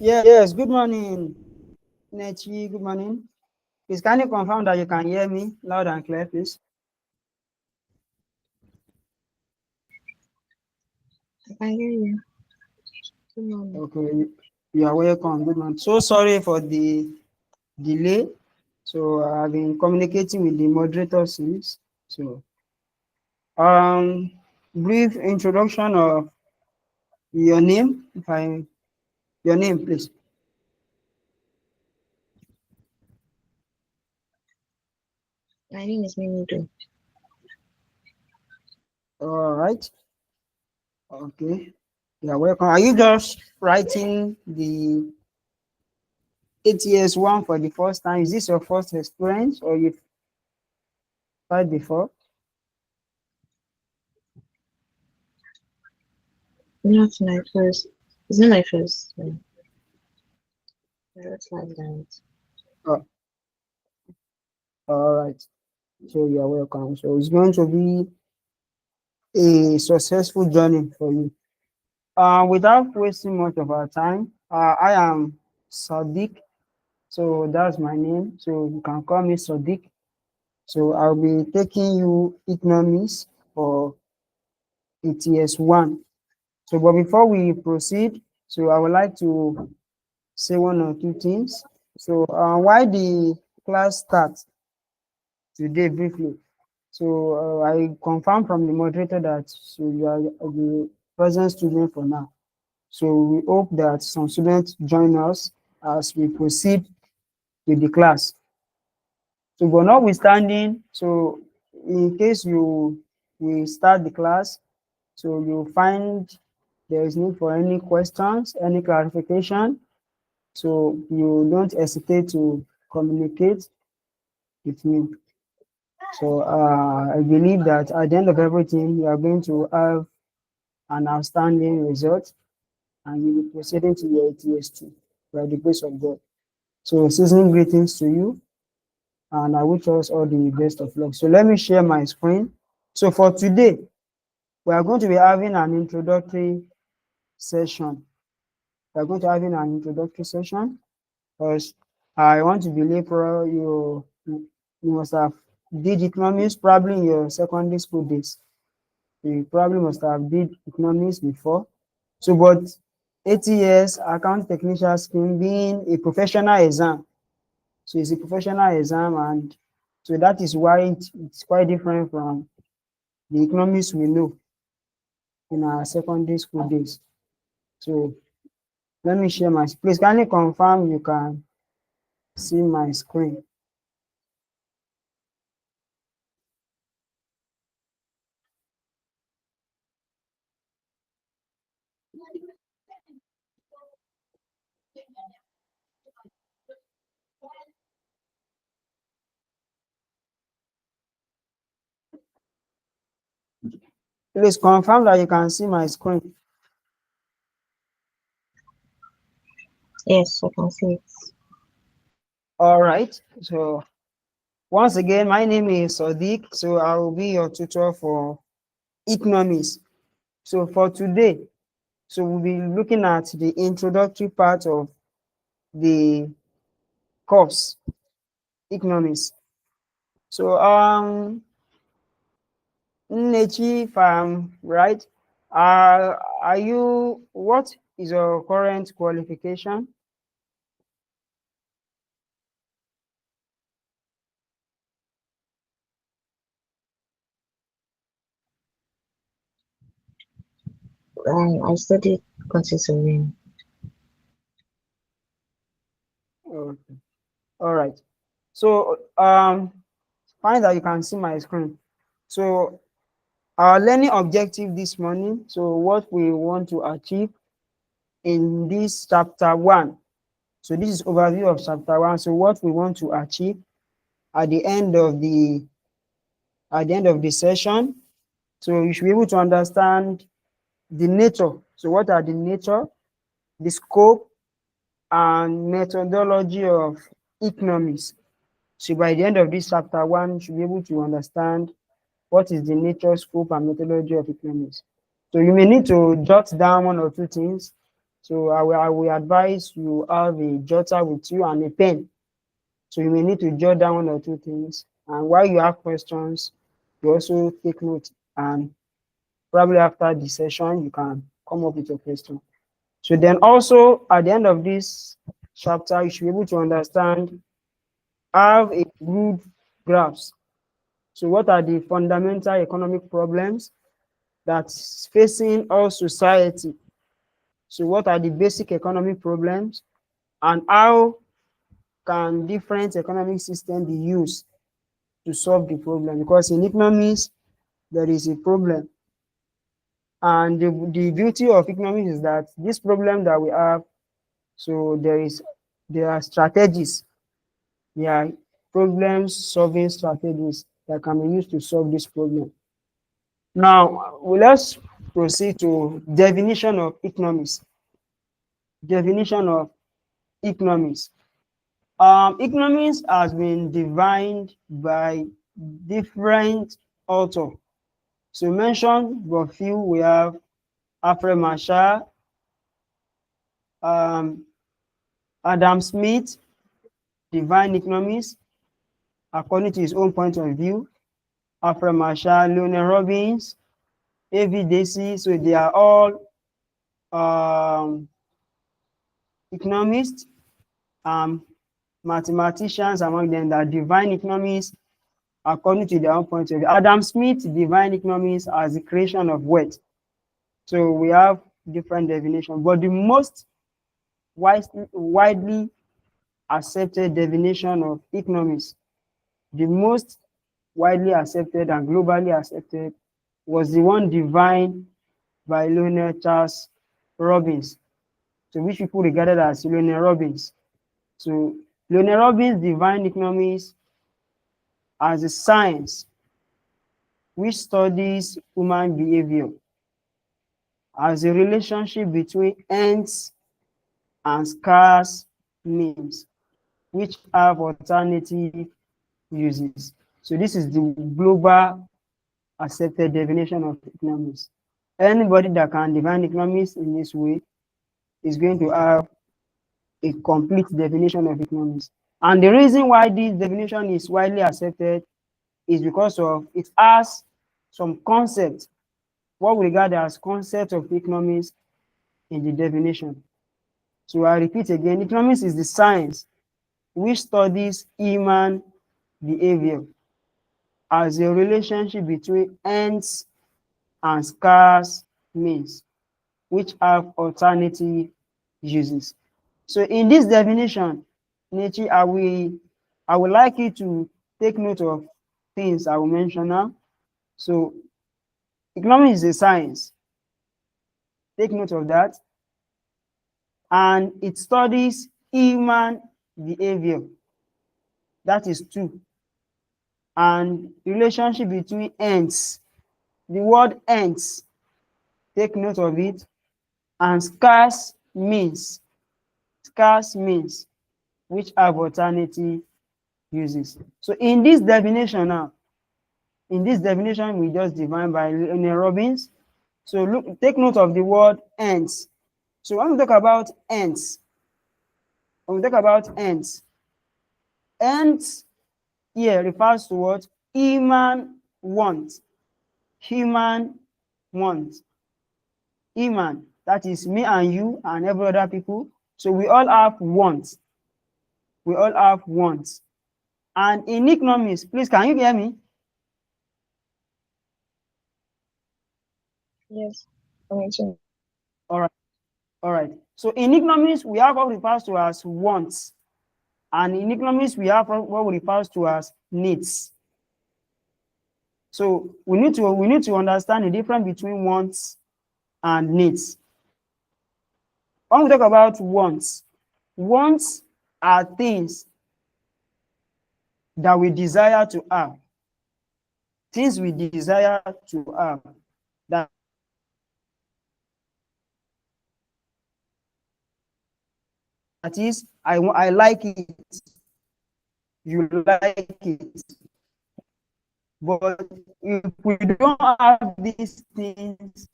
Yes, good morning, Nechi. Good morning. Please, can you confirm that you can hear me loud and clear, please? I can hear you. Good morning. Okay, you are welcome. Good morning. So sorry for the delay. So I've been communicating with the moderator since. So, um, brief introduction of your name, your name, please. My name is Mimido. All right. Okay. You are welcome. Are you just writing the ATS one for the first time? Is this your first experience or you've tried before? Not my first. It's not my first. I don't like that. Oh, all right. So you are welcome. So it's going to be a successful journey for you. Without wasting much of our time, I am Sadiq. So that's my name. So you can call me Sadiq. So I'll be taking you economics for ATS 1. So, but before we proceed, so I would like to say one or two things. So, why the class starts today briefly. So, I confirm from the moderator that so you are the present student for now. So, we hope that some students join us as we proceed with the class. So, but notwithstanding, so in case you we start the class, so you find there is need for any questions, any clarification, so you don't hesitate to communicate with me. So I believe that at the end of everything, you are going to have an outstanding result and you'll be proceeding to your ATS2 by the grace of God. So season greetings to you and I wish us all the best of luck. So let me share my screen. So for today, we are going to be having an introductory session. We are going to having an introductory session because I want to believe for you must have did economics probably in your secondary school days. You probably must have did economics before. So, but 80 years account technician scheme being a professional exam. So it's a professional exam, and so that is why it's quite different from the economics we know in our secondary school days. So let me share my, please can you confirm you can see my screen? Please confirm that you can see my screen. Yes, I can see it. All right. So once again, my name is Sadiq. So I will be your tutor for economics. So for today, so we'll be looking at the introductory part of the course, economics. So Nechi, if I'm right, are you, what is your current qualification? I studied quantity surveying. Okay. All right. So find that you can see my screen. So our learning objective this morning, so what we want to achieve in this chapter 1. So this is overview of chapter 1. So what we want to achieve at the end of the session. So you should be able to understand the nature. So what are the nature, the scope and methodology of economics. So by the end of this chapter 1, you should be able to understand what is the nature, scope, and methodology of economics. So you may need to jot down one or two things So I will advise you have a jotter with you and a pen. So you may need to jot down one or two things. And while you have questions, you also take note. And probably after the session, you can come up with your question. So then also at the end of this chapter, you should be able to understand, have a good grasp. So what are the fundamental economic problems that's facing all society? So what are the basic economic problems and how can different economic systems be used to solve the problem? Because in economics, there is a problem. And the beauty of economics is that this problem that we have, so there are strategies, there are problem solving strategies that can be used to solve this problem. Now, let's proceed to definition of economics. Definition of economics. Economics has been defined by different authors. So mention but few, we have Alfred Marshall, um, Adam Smith, define economics according to his own point of view. Alfred Marshall, Leonard Robbins, A.V. Dacey, so they are all economists, mathematicians among them that define economics according to their own point of view. Adam Smith define economics as the creation of wealth. So we have different definitions, but the most widely accepted definition of economics, the most widely accepted and globally accepted, was the one defined by Leonard Charles Robbins, so which people regarded as Leonard Robbins. So Leonard Robbins defined economics as a science which studies human behavior as a relationship between ends and scarce means, which have alternative uses. So this is the global accepted definition of economics. Anybody that can define economics in this way is going to have a complete definition of economics. And the reason why this definition is widely accepted is because of it has some concepts, what we regard as concepts of economics in the definition. So I repeat again, economics is the science which studies human behavior as a relationship between ends and scarce means, which have alternative uses. So in this definition, Nietzsche, I would like you to take note of things I will mention now. So economics is a science. Take note of that. And it studies human behavior. That is two. And relationship between ends. The word ends, take note of it. And scarce means, which have alternative uses. So in this definition now, in this definition we just defined by Leonard Robbins. So look, take note of the word ends. So when we talk about ends, ends here refers to what? Human want. Human want. Human, that is me and you and every other people. So we all have wants. We all have wants. And in economics, please, can you hear me? Yes. I mentioned. All right. All right. So in economics, we have what refers to as wants. And in economics, we have what refers to as needs. So we need to understand the difference between wants and needs. When we talk about wants are things that we desire to have. Things we desire to have. That is, I like it, you like it. But if we don't have these things,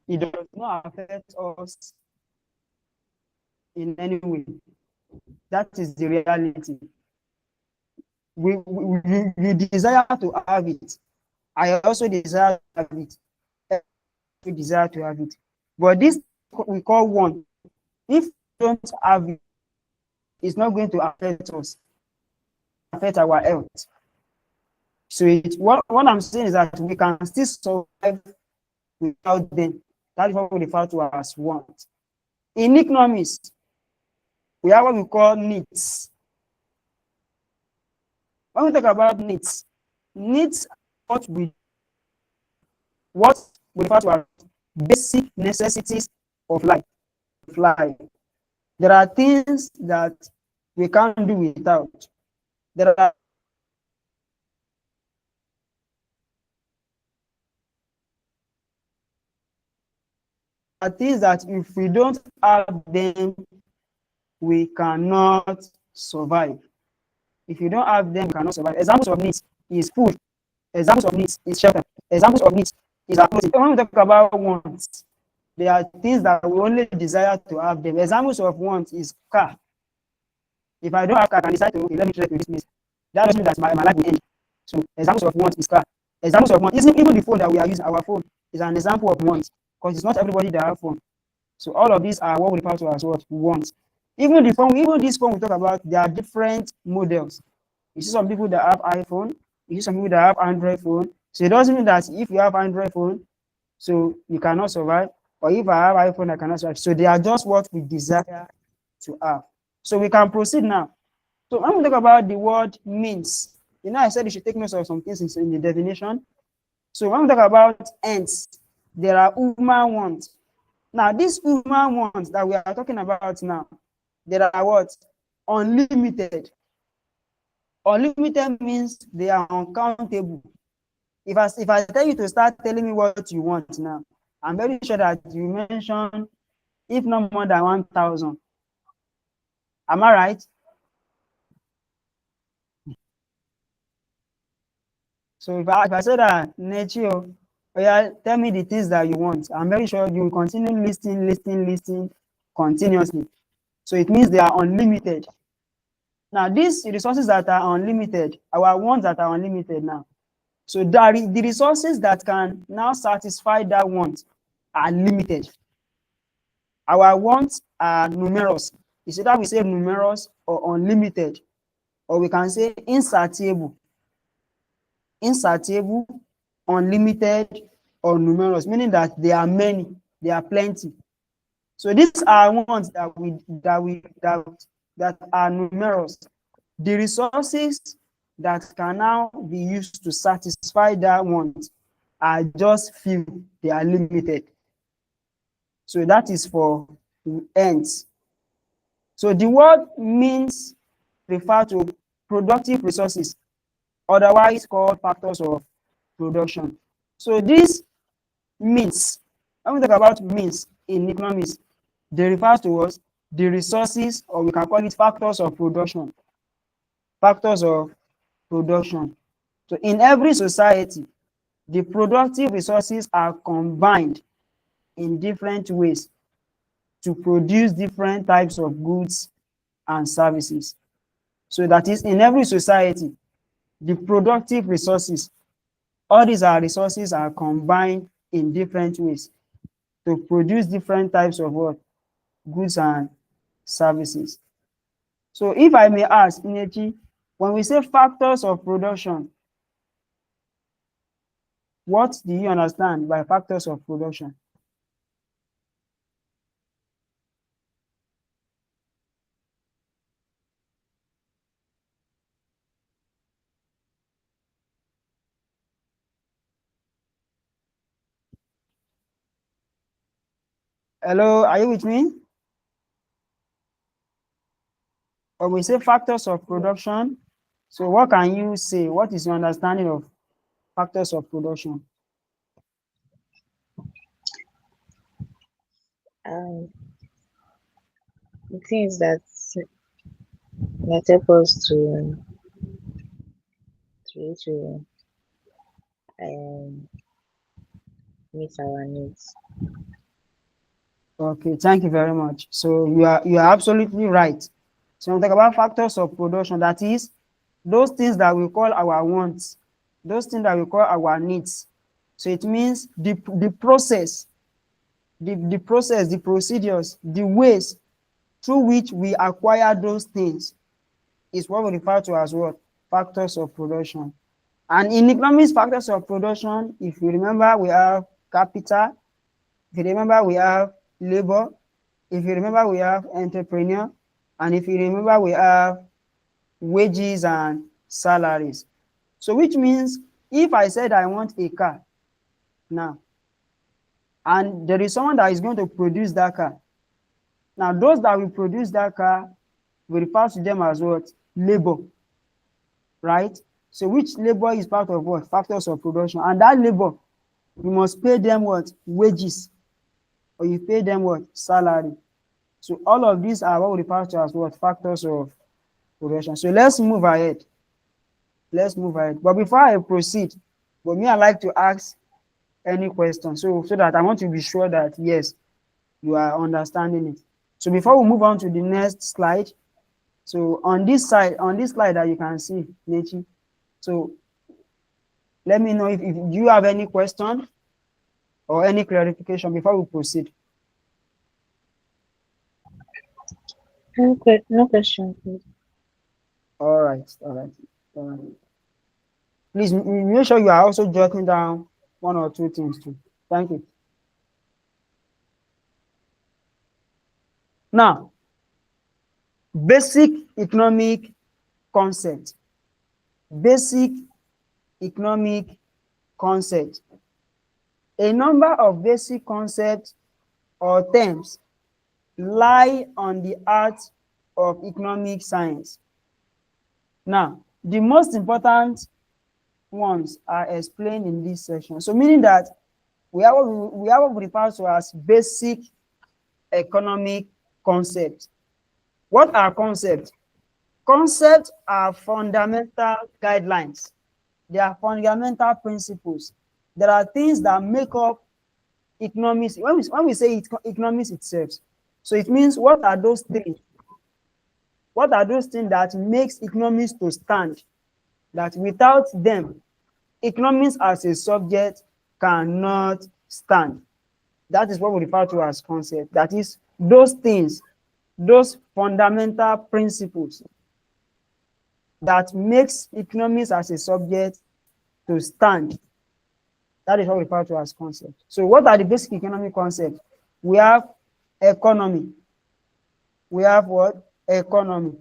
it does not affect us in any way. That is the reality. You desire to have it. I also desire to have it. We desire to have it. But this we call want. If we don't have it, it's not going to affect us, affect our health. So what I'm saying is that we can still survive without them. That is what we refer to as want. In economics, we have what we call needs. When we talk about needs what we refer to as basic necessities of life. There are things that we can't do without. There are things that if we don't have them, we cannot survive. If you don't have them, you cannot survive. Examples of needs is food. Examples of needs is shelter. Examples of needs is our clothing. When we talk about wants, there are things that we only desire to have them. Examples of wants is car. If I don't have car, I can decide to, okay, let me trek to this place. That doesn't mean that my life will end. So examples of wants is car. Examples of wants, even the phone that we are using, our phone is an example of wants, because it's not everybody that have phone. So all of these are what we refer to as what wants. Even the phone, even this phone we talk about, there are different models. You see some people that have iPhone, you see some people that have Android phone. So it doesn't mean that if you have Android phone, so you cannot survive, or if I have iPhone, I cannot survive. So they are just what we desire to have. So we can proceed now. So when we talk about the word means, I said you should take note of some things in the definition. So when we talk about ends, there are human wants. Now, these human wants that we are talking about now, there are what? Unlimited. Unlimited means they are uncountable. If I tell you to start telling me what you want now, I'm very sure that you mention if not more than 1,000. Am I right? So if I say that, nature, oh yeah, tell me the things that you want, I'm very sure you will continue listing continuously. So it means they are unlimited. Now, these resources that are unlimited, our ones that are unlimited now. So the resources that can now satisfy that want are limited. Our wants are numerous. It's either we say numerous or unlimited, or we can say insatiable. Insatiable, unlimited, or numerous, meaning that there are many, there are plenty. So these are ones that are numerous. The resources that can now be used to satisfy that want are just few, they are limited. So that is for ends. So the word means refer to productive resources, otherwise called factors of production. So this means, when we talk about means in economics, they refer to us the resources, or we can call it factors of production. Factors of production. So in every society, the productive resources are combined in different ways to produce different types of goods and services. So that is, in every society, the productive resources, all these are resources are combined in different ways to produce different types of what? Goods and services. So if I may ask, Inechi, when we say factors of production, what do you understand by factors of production? Hello, are you with me? When we say factors of production, so what can you say? What is your understanding of factors of production? Um, the things that help us to um meet our needs. Okay, thank you very much. So you are absolutely right. So when we talk about factors of production, that is those things that we call our wants, those things that we call our needs. So it means the process, the procedures, the ways through which we acquire those things is what we refer to as what? Factors of production. And in economics, factors of production, if you remember, we have capital. If you remember, we have labor. If you remember, we have entrepreneur. And if you remember, we have wages and salaries. So which means if I said I want a car now, and there is someone that is going to produce that car. Now, those that will produce that car, we refer to them as what? Labor, right? So which labor is part of what? Factors of production. And that labor, you must pay them what? Wages. Or you pay them what? Salary. So all of these are what we refer to as what? Factors of production. So let's move ahead. Let's move ahead. But before I proceed, but me, I like to ask any question. So that I want to be sure that yes, you are understanding it. So before we move on to the next slide, so on this slide that you can see, Nechi, so let me know if you have any question or any clarification before we proceed. No question, please. All right, all right, all right. Please make sure you are also jotting down one or two things too. Thank you. Now, basic economic concept. Basic economic concept. A number of basic concepts or terms lie on the art of economic science. Now, the most important ones are explained in this section. So meaning that we have what we refer to as basic economic concepts. What are concepts? Concepts are fundamental guidelines. They are fundamental principles. There are things that make up economics. When we say economics itself, so it means what are those things? What are those things that makes economics to stand? That without them, economics as a subject cannot stand. That is what we refer to as concept. That is those things, those fundamental principles that makes economics as a subject to stand. That is what we refer to as concept. So what are the basic economic concepts? We have economy. We have what? Economy.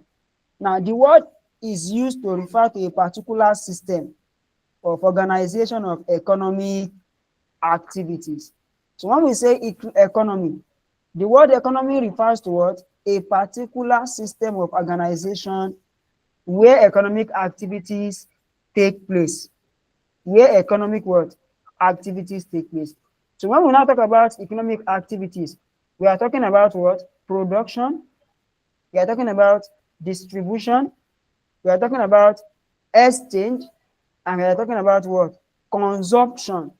Now, the word is used to refer to a particular system of organization of economic activities. So when we say economy, the word economy refers to what? A particular system of organization where economic activities take place. Where economic what? Activities take place. So when we now talk about economic activities, we are talking about what? Production. We are talking about distribution. We are talking about exchange. And we are talking about what? Consumption.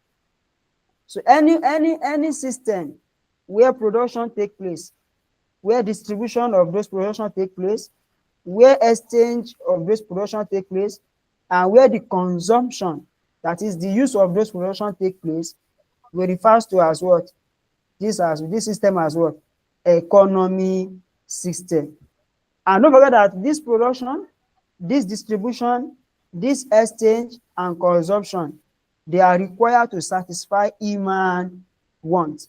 So any system where production take place, where distribution of those production take place, where exchange of those production take place, and where the consumption, that is the use of those production take place, we refers to as what? This system as what? Economy system. And don't forget that this production, this distribution, this exchange and consumption, they are required to satisfy human wants.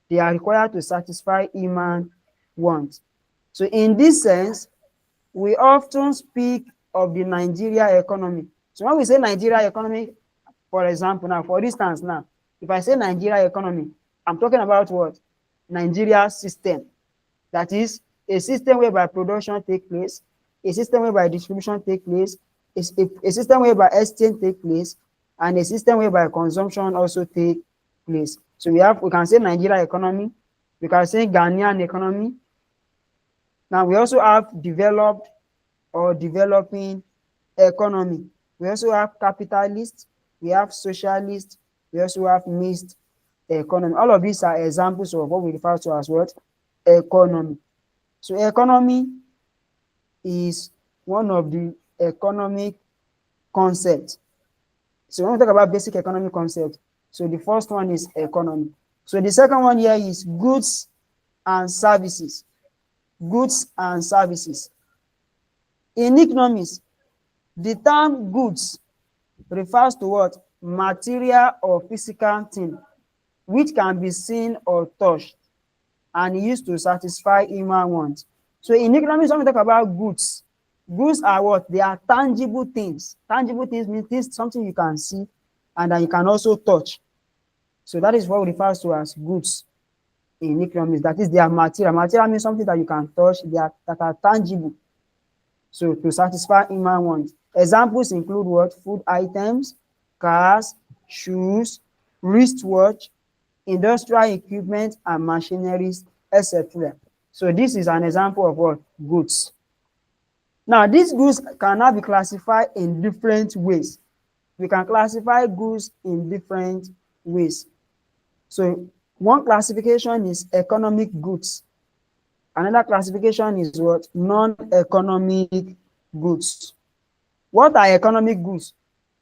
They are required to satisfy human wants. So in this sense, we often speak of the Nigeria economy. So when we say Nigeria economy, for example, now, for instance, now, if I say Nigeria economy, I'm talking about what? Nigeria system. That is a system whereby production take place, a system whereby distribution take place, a system whereby exchange take place, and a system whereby consumption also take place. So we can say Nigeria economy, we can say Ghanaian economy. Now we also have developed or developing economy. We also have capitalist, we have socialist, we also have mixed economy. All of these are examples of what we refer to as what? Economy. So economy is one of the economic concepts. So when we talk about basic economic concept, so the first one is economy. So the second one here is goods and services. Goods and services. In economics, the term goods refers to what? Material or physical thing which can be seen or touched and used to satisfy human wants. So in economics, when we talk about goods, goods are what? They are tangible things. Tangible things means things, something you can see and that you can also touch. So that is what we refer to as goods in economics. That is, they are material. Material means something that you can touch, that are tangible. So to satisfy human wants. Examples include what? Food items, cars, shoes, wristwatch, industrial equipment and machineries, etc. So this is an example of what? Goods. Now these goods can now be classified in different ways. We can classify goods in different ways. So one classification is economic goods. Another classification is what? Non-economic goods. What are economic goods?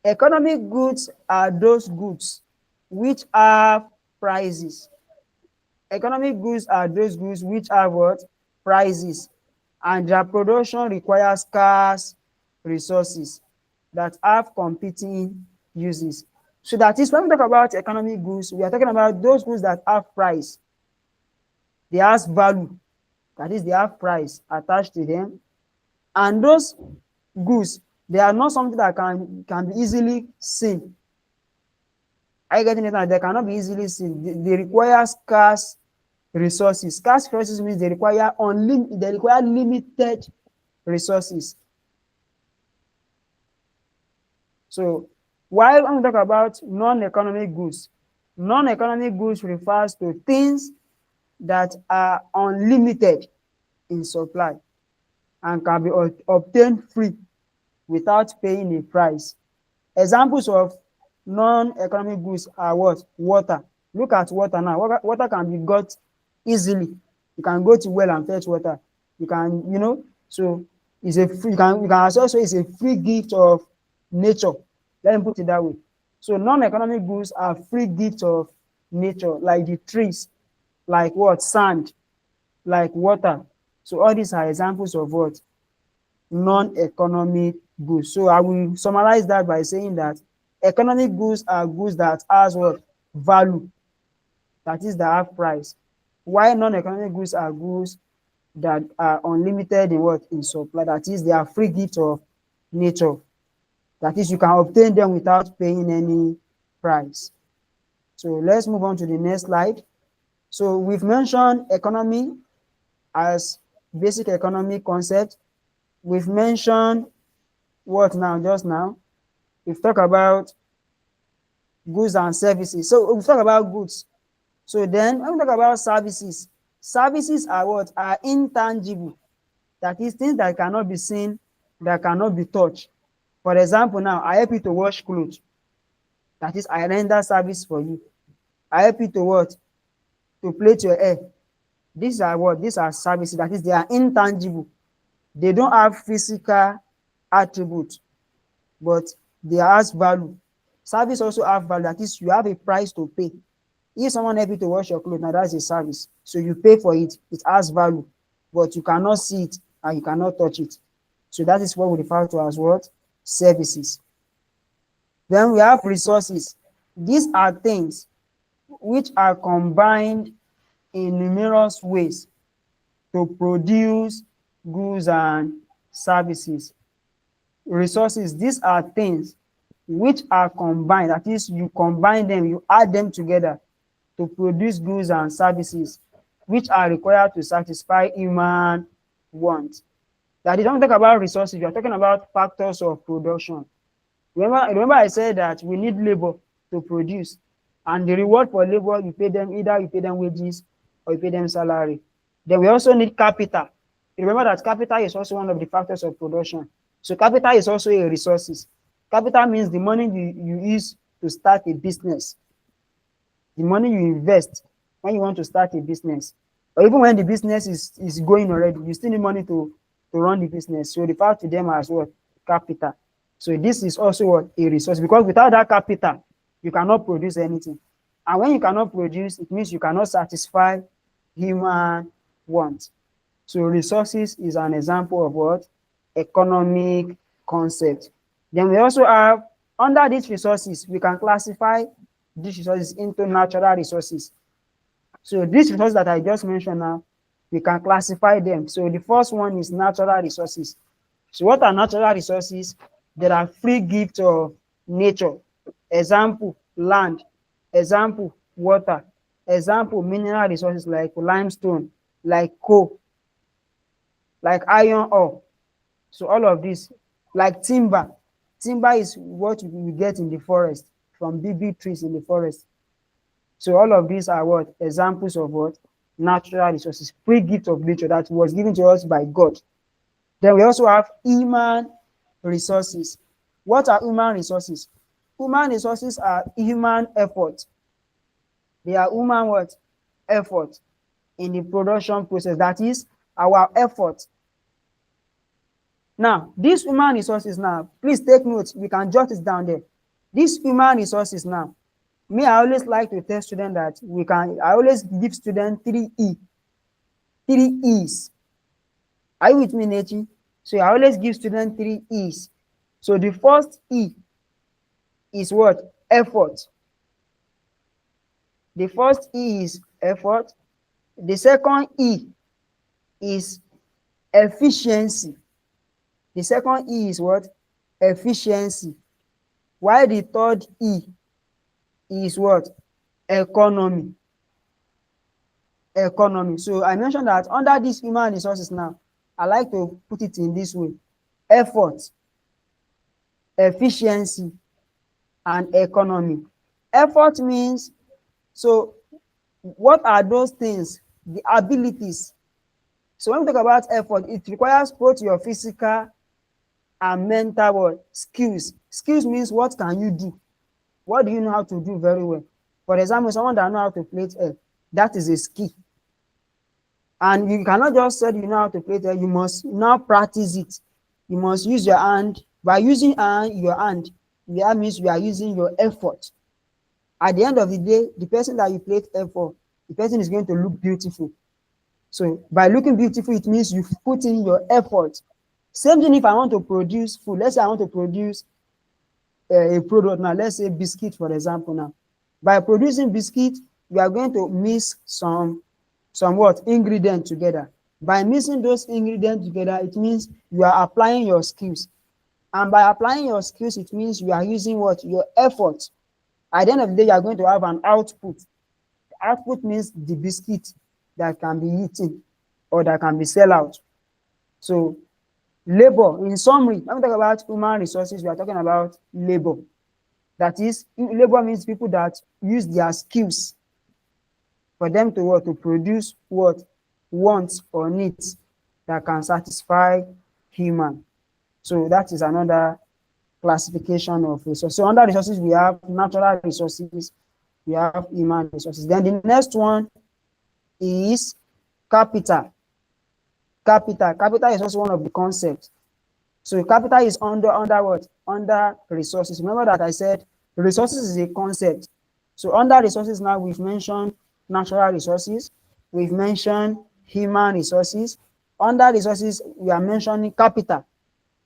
Economic goods are those goods which have prices. Economic goods are those goods which have what? Prices. And their production requires scarce resources that have competing uses. So that is when we talk about economic goods, we are talking about those goods that have price. They have value. That is, they have price attached to them. And those goods, they are not something that can be easily seen. Are you getting it? They cannot be easily seen. They require scarce resources. Scarce resources means they require limited resources. So while when we talk about non-economic goods refers to things that are unlimited in supply and can be obtained free without paying a price. Examples of non-economic goods are what? Water. Look at water now. Water can be got easily. You can go to well and fetch water. You can, so it's a free, you can also say it's a free gift of nature. Let me put it that way. So non-economic goods are free gifts of nature, like the trees, like what? Sand, like water. So all these are examples of what? Non-economic goods. So I will summarize that by saying that economic goods are goods that has what? Value. That is, that have price. While non-economic goods are goods that are unlimited in what? In supply. That is, they are free gifts of nature. That is, you can obtain them without paying any price. So let's move on to the next slide. So we've mentioned economy as basic economic concept. We've mentioned what now? Just now, we've talked about goods and services. So we've talked about goods. So then when we talk about services, services are what? Are intangible. That is, things that cannot be seen, that cannot be touched. For example, now I help you to wash clothes. That is, I render service for you. I help you to what? To plait your hair. These are what? These are services. That is, they are intangible. They don't have physical attributes, but they have value. Service also have value. That is, you have a price to pay. If someone help you to wash your clothes, now that's a service. So you pay for it. It has value, but you cannot see it and you cannot touch it. So that is what we refer to as what? Services. Then we have resources. These are things which are combined in numerous ways to produce goods and services. Resources, these are things which are combined. That is, you combine them, you add them together to produce goods and services which are required to satisfy human wants. That is, don't talk about resources, you are talking about factors of production. Remember I said that we need labor to produce, and the reward for labor, you pay them, either you pay them wages or you pay them salary. Then we also need capital. Remember that capital is also one of the factors of production. So capital is also a resources. Capital means the money you use to start a business. the money you invest when you want to start a business, or even when the business is going already, you still need money to run the business. So refer to them as what? Capital. So this is also what? A resource, because without that capital, you cannot produce anything. And when you cannot produce, it means you cannot satisfy human wants. So resources is an example of what? Economic concept. Then we also have, under these resources, we can classify these resources into natural resources. So these resources that I just mentioned now, we can classify them. So the first one is natural resources. So what are natural resources? There are free gifts of nature. Example, land. Example, water. Example, mineral resources like limestone, like coal, like iron ore. So all of this, like timber. Timber is what we get in the forest, from big trees in the forest. So all of these are what? Examples of what? Natural resources, free gift of nature that was given to us by God. Then we also have human resources. What are human resources? Human resources are human effort. They are human what? Effort in the production process. That is our effort. Now, these human resources now, please take note. We can jot it down there. These human resources now, me, I always like to tell students that I always give students 3E. 3 E's. Are you with me, Nechi? So I always give students 3 E's. So the first E is what? Effort. The first E is effort. The second E is efficiency. The second E is what? Efficiency. While the third E is what? Economy. Economy. So I mentioned that under these human resources now, I like to put it in this way: effort, efficiency, and economy. Effort means, so what are those things? The abilities. So when we talk about effort, it requires both your physical and mental skills. Skills means what can you do? What do you know how to do very well? For example, someone that knows how to plait hair, that is a skill. And you cannot just say you know how to plait hair, you must now practice it. You must use your hand. By using your hand, that means you are using your effort. At the end of the day, the person that you plait hair for, the person is going to look beautiful. So by looking beautiful, it means you put in your effort. Same thing if I want to produce food. Let's say I want to produce a product now. Let's say biscuit, for example. Now, by producing biscuit, you are going to mix some what ingredient together. By mixing those ingredients together, it means you are applying your skills. And by applying your skills, it means you are using what? Your effort. At the end of the day, you are going to have an output. The output means the biscuit that can be eaten or that can be sell out. So labor, in summary, when we talk about human resources, we are talking about labor. That is, labor means people that use their skills for them to what? To produce what? Wants or needs that can satisfy human. So that is another classification of resources. So under resources, we have natural resources, we have human resources. Then the next one is capital. Capital is also one of the concepts. So capital is under what? Under resources. Remember that I said resources is a concept. So under resources now, we've mentioned natural resources, we've mentioned human resources. Under resources, we are mentioning capital.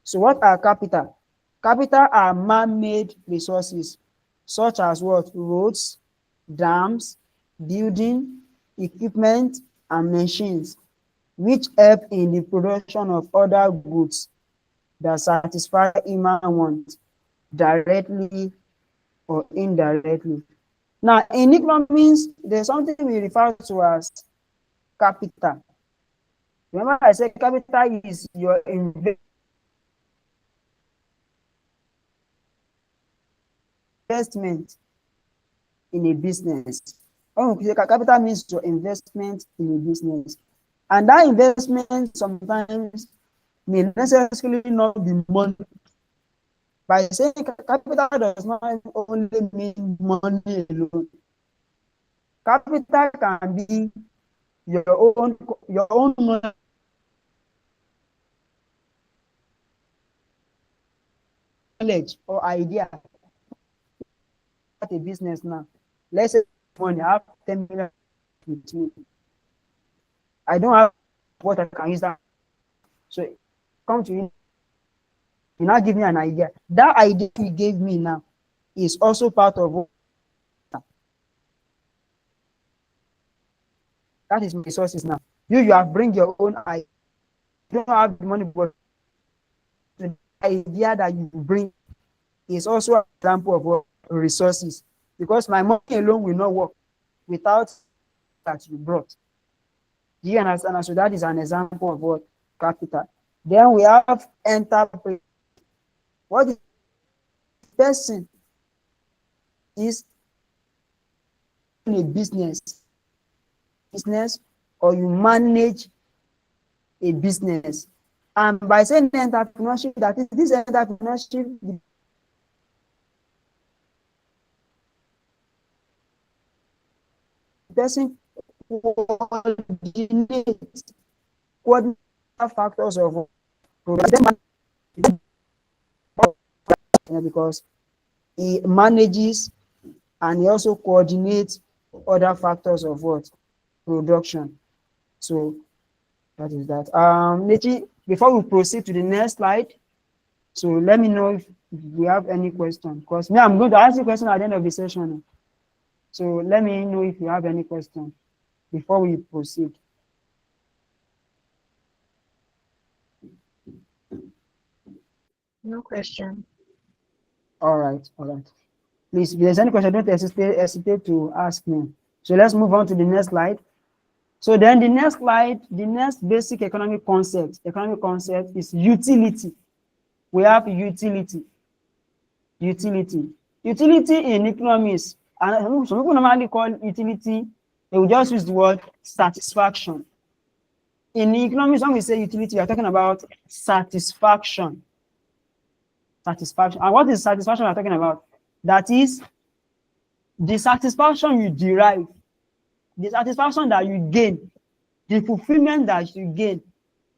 So what are capital? Capital are man-made resources, such as what? Roads, dams, building, equipment, and machines, which help in the production of other goods that satisfy human wants directly or indirectly. Now, in economics, there's something we refer to as capital. Remember, I said capital is your investment in a business. Oh, capital means your investment in a business. And that investment sometimes may necessarily not be money. By saying capital does not only mean money alone. Capital can be your own knowledge or idea about a business now. Let's say money, I have 10 million with me. I don't have what I can use that. So come to you now give me an idea. That idea you gave me now is also part of what that is my resources now. You have bring your own idea. You don't have the money, but the idea that you bring is also an example of what resources. Because my money alone will not work without that you brought. Do you understand? So that is an example of what capital. Then we have enterprise. What is person is a business or you manage a business. And by saying entrepreneurship, that is this entrepreneurship, the person coordinates factors of because he manages and he also coordinates other factors of what production. So that is that. Nechi, before we proceed to the next slide, so let me know if we have any question. Because me, I'm going to ask you a question at the end of the session. So let me know if you have any question before we proceed. No question. All right. Please, if there's any question, don't hesitate to ask me. So let's move on to the next slide. So then the next slide, the next basic economic concept is utility. We have utility. Utility in economics, and some people normally call utility, they will just use the word satisfaction. In economics, when we say utility, we are talking about satisfaction. And what is satisfaction we're talking about? That is the satisfaction you derive, the satisfaction that you gain, the fulfillment that you gain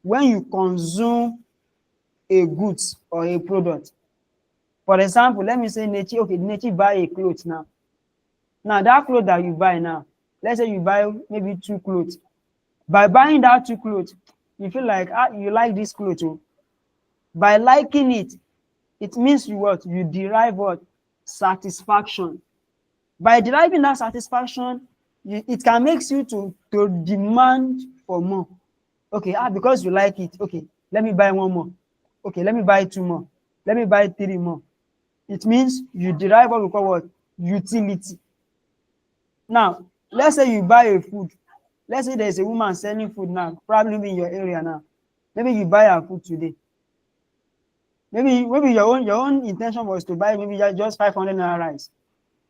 when you consume a goods or a product. For example, let me say Nechi buy a clothes now. Now that clothes that you buy now, let's say you buy maybe 2 clothes. By buying that 2 clothes, you feel like you like this clothes. Oh. By liking it, it means you derive what? Satisfaction. By deriving that satisfaction, it can make you to demand for more. Okay, because you like it. Okay, let me buy 1 more. Okay, let me buy 2 more. Let me buy 3 more. It means you derive what we call what? Utility. Now, let's say you buy a food. Let's say there's a woman selling food now, probably in your area now. Maybe you buy her food today. Maybe your own intention was to buy maybe just 500 naira rice.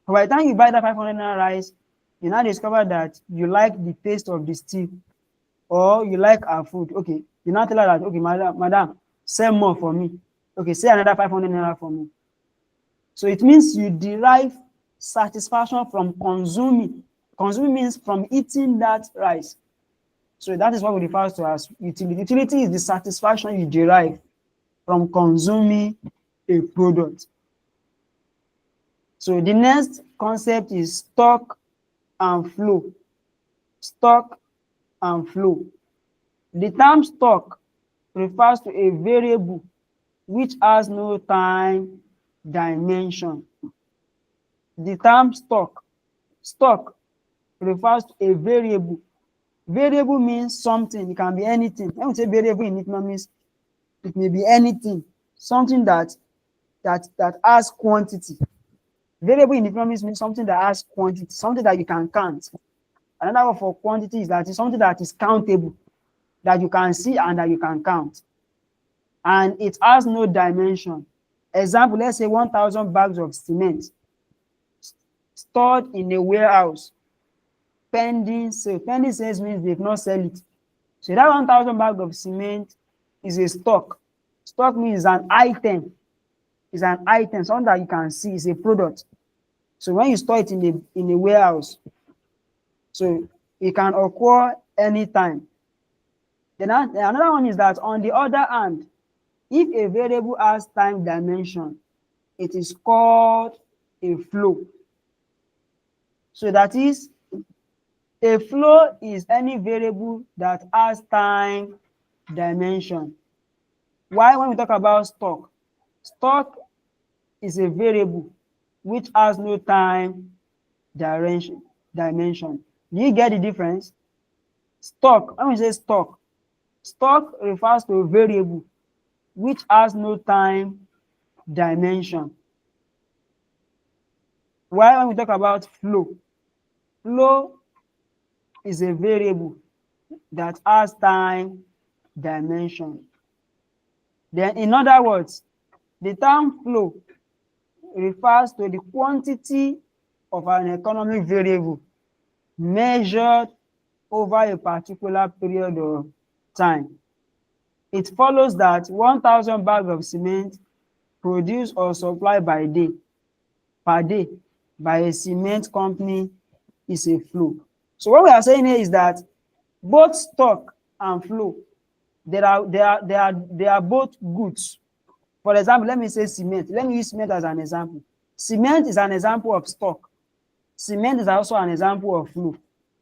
But by the time you buy that 500 naira rice, you now discover that you like the taste of the stew, or you like our food. Okay, you now tell her that, okay, madam, sell more for me. Okay, say another 500 naira for me. So it means you derive satisfaction from consuming. Consuming means from eating that rice. So that is what we refer to as utility. Utility is the satisfaction you derive from consuming a product. So the next concept is stock and flow. Stock and flow. The term stock refers to a variable which has no time dimension. The term stock refers to a variable. Variable means something. It can be anything. When we say variable in economics, it may be anything, something that has quantity. Variable in economics means something that has quantity, something that you can count. Another word for quantity is that it's something that is countable, that you can see and that you can count. And it has no dimension. Example, let's say 1,000 bags of cement stored in a warehouse, pending sale. Pending sales means they've not sell it. So that 1,000 bags of cement is a stock. Stock means an item. It's an item, something that you can see. It's a product. So when you store it in a warehouse, So it can occur anytime. Then another one is that on the other hand, if a variable has time dimension, it is called a flow. So that is, a flow is any variable that has time dimension. Why? When we talk about stock, stock is a variable which has no time dimension. Do you get the difference? Stock, when we say stock, stock refers to a variable which has no time dimension. While when we talk about flow, flow is a variable that has time dimension. Then, in other words, the term flow refers to the quantity of an economic variable measured over a particular period of time. It follows that 1,000 bags of cement produced or supplied per day by a cement company is a flow. So what we are saying here is that both stock and flow, they are both goods. For example, let me say cement. Let me use cement as an example. Cement is an example of stock. Cement is also an example of flow.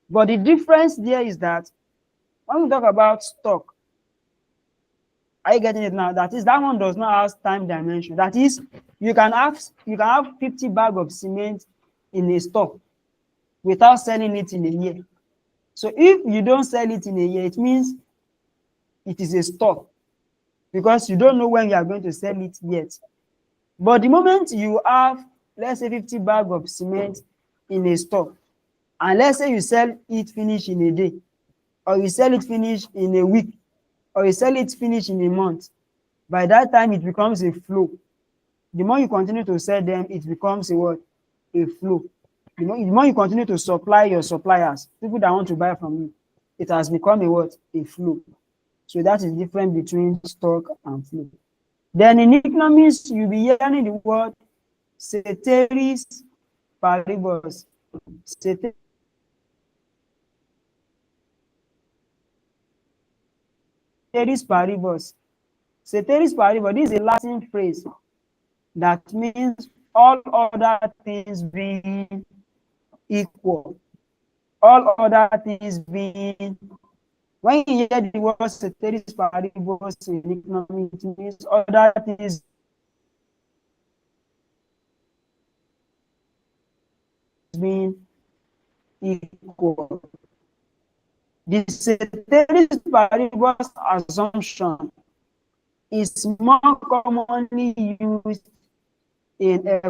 But the difference there is that when we talk about stock, are you getting it now? That is, that one does not have time dimension. That is, you can have 50 bags of cement in a stock without selling it in a year. So if you don't sell it in a year, it means it is a stock, because you don't know when you are going to sell it yet. But the moment you have, let's say, 50 bags of cement in a stock, and let's say you sell it finish in a day, or you sell it finish in a week, or you sell it finish in a month, by that time it becomes a flow. The more you continue to sell them, it becomes a what? A flow. The more you continue to supply your suppliers, people that want to buy from you, it has become a what? A flow. So that is different between stock and flow. Then in economics, you'll be hearing the word ceteris paribus. Ceteris paribus. Ceteris paribus, this is a Latin phrase that means all other things being equal. All other things being, when you hear the word ceteris paribus in economics, it means other things being equal. The ceteris paribus assumption is more commonly used in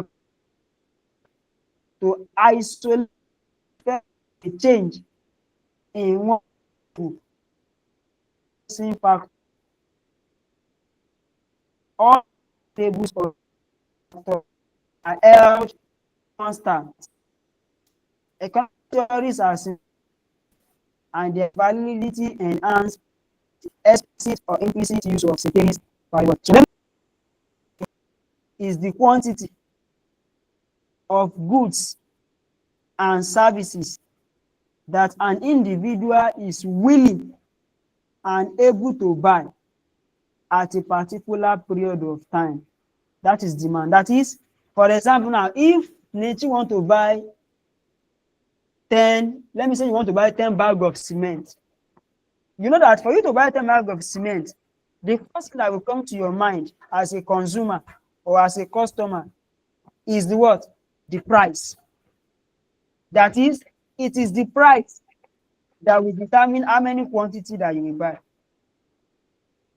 to isolate a change in one factor. All tables of are held constant. Economic theories are simple, and their validity enhanced explicit or implicit use of ceteris paribus. So is the quantity of goods and services that an individual is willing and able to buy at a particular period of time. That is demand. That is, for example, now, if Nechi want to buy 10, let me say you want to buy 10 bags of cement. You know that for you to buy 10 bags of cement, the first thing that will come to your mind as a consumer or as a customer is the what? The price. That is, it is the price that will determine how many quantity that you will buy.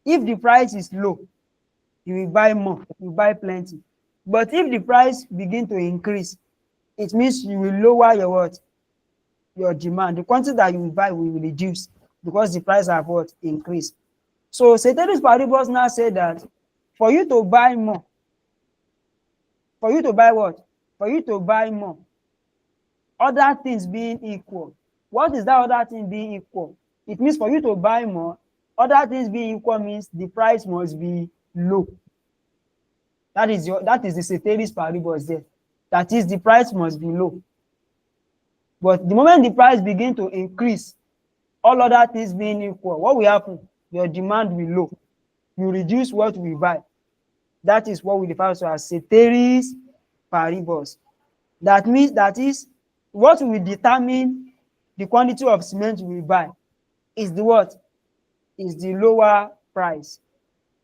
If the price is low, you will buy more, you will buy plenty. But if the price begin to increase, it means you will lower your what? Your demand. The quantity that you will buy will reduce because the price have what? Increased. So ceteris paribus now say that for you to buy more, for you to buy what? For you to buy more, other things being equal. What is that other thing being equal? It means for you to buy more, other things being equal means the price must be low. That is the ceteris paribus there. That is, the price must be low. But the moment the price begin to increase, all other things being equal, what will happen? Your demand will low. You reduce what we buy. That is what we refer to as ceteris paribus. That means that is what will determine the quantity of cement we buy is the what? Is the lower price.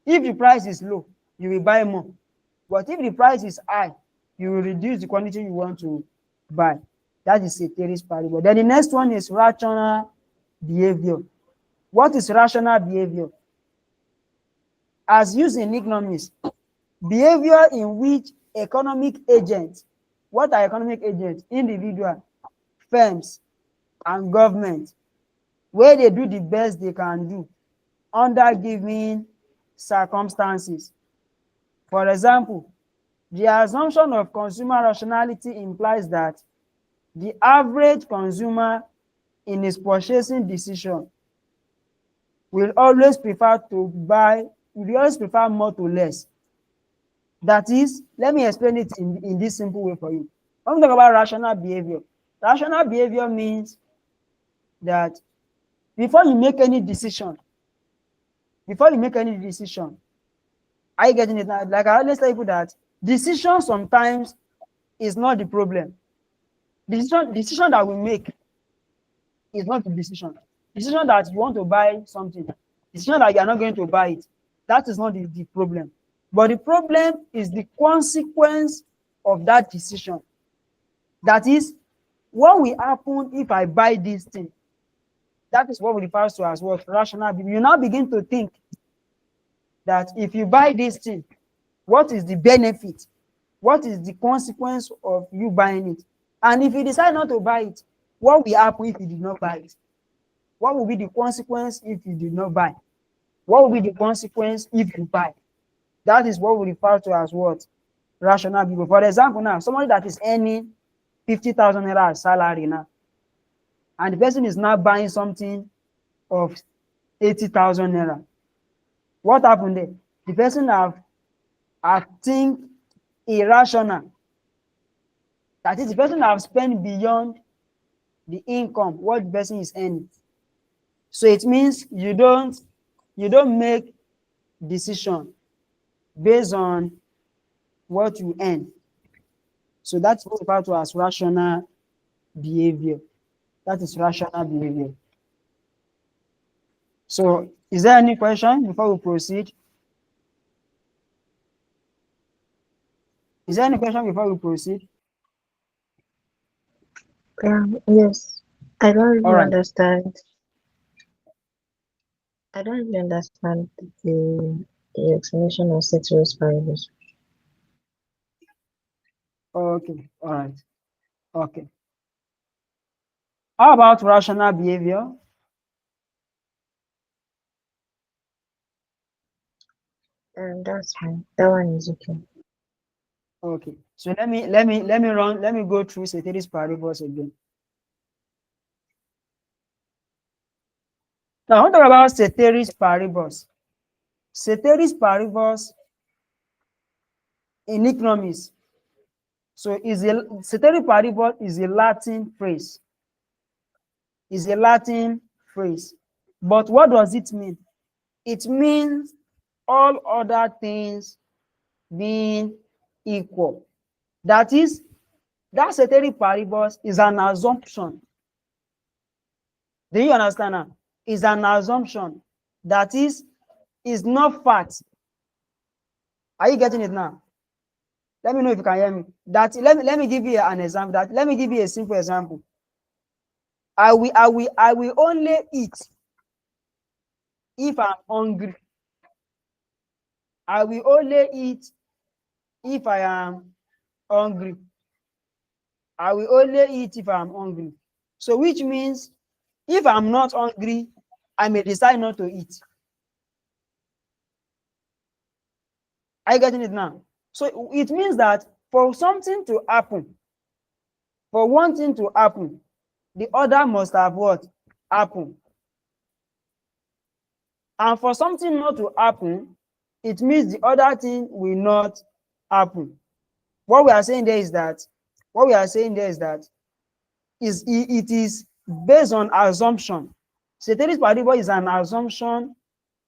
If the price is low, you will buy more. But if the price is high, you will reduce the quantity you want to buy. That is ceteris paribus. Then the next one is rational behavior. What is rational behavior? As used in economics, behavior in which economic agents, what are economic agents? Individual, firms, and government, where they do the best they can do under given circumstances. For example, the assumption of consumer rationality implies that the average consumer in his purchasing decision will always prefer more to less. That is, let me explain it in this simple way for you. When we talk about rational behavior means that before you make any decision, are you getting it now? Like I always tell people that decision sometimes is not the problem. Decision that we make is not the decision. Decision that you want to buy something, decision that you are not going to buy it, that is not the problem. But the problem is the consequence of that decision. That is, what will happen if I buy this thing? That is what we refer to as what? Rational behavior. You now begin to think that if you buy this thing, what is the benefit? What is the consequence of you buying it? And if you decide not to buy it, what will happen if you did not buy it? What will be the consequence if you did not buy? What will be the consequence if you buy? That is what we refer to as what? Rational behavior. For example, now, somebody that is earning 50,000 naira salary now, and the person is now buying something of 80,000 naira. What happened there? The person have think irrational. That is, the person have spent beyond the income what the person is earning. So it means you don't make decision based on what you earn. So that's referred to as rational behavior. That is rational behavior. So is there any question before we proceed? Is there any question before we proceed? Yes. I don't All really right. understand. I don't really understand the explanation of ceteris paribus. Okay. All right. Okay. How about rational behavior? That's fine. That one is okay. Okay. So let me go through ceteris paribus again. Now I want to talk about ceteris paribus. Ceteris paribus in economics. So ceteris paribus is a Latin phrase. Is a Latin phrase. But what does it mean? It means all other things being equal. That is, that ceteris paribus is an assumption. Do you understand now? It's an assumption. That is not fact. Are you getting it now? Let me know if you can hear me. Let me give you an example. Let me give you a simple example. I will only eat if I'm hungry. I will only eat if I am hungry. I will only eat if I'm hungry. So which means if I'm not hungry, I may decide not to eat. Are you getting it now? So it means that for something to happen, for one thing to happen, the other must have what? Happen. And for something not to happen, it means the other thing will not happen. What we are saying there is that it is based on assumption. Ceteris paribus is an assumption,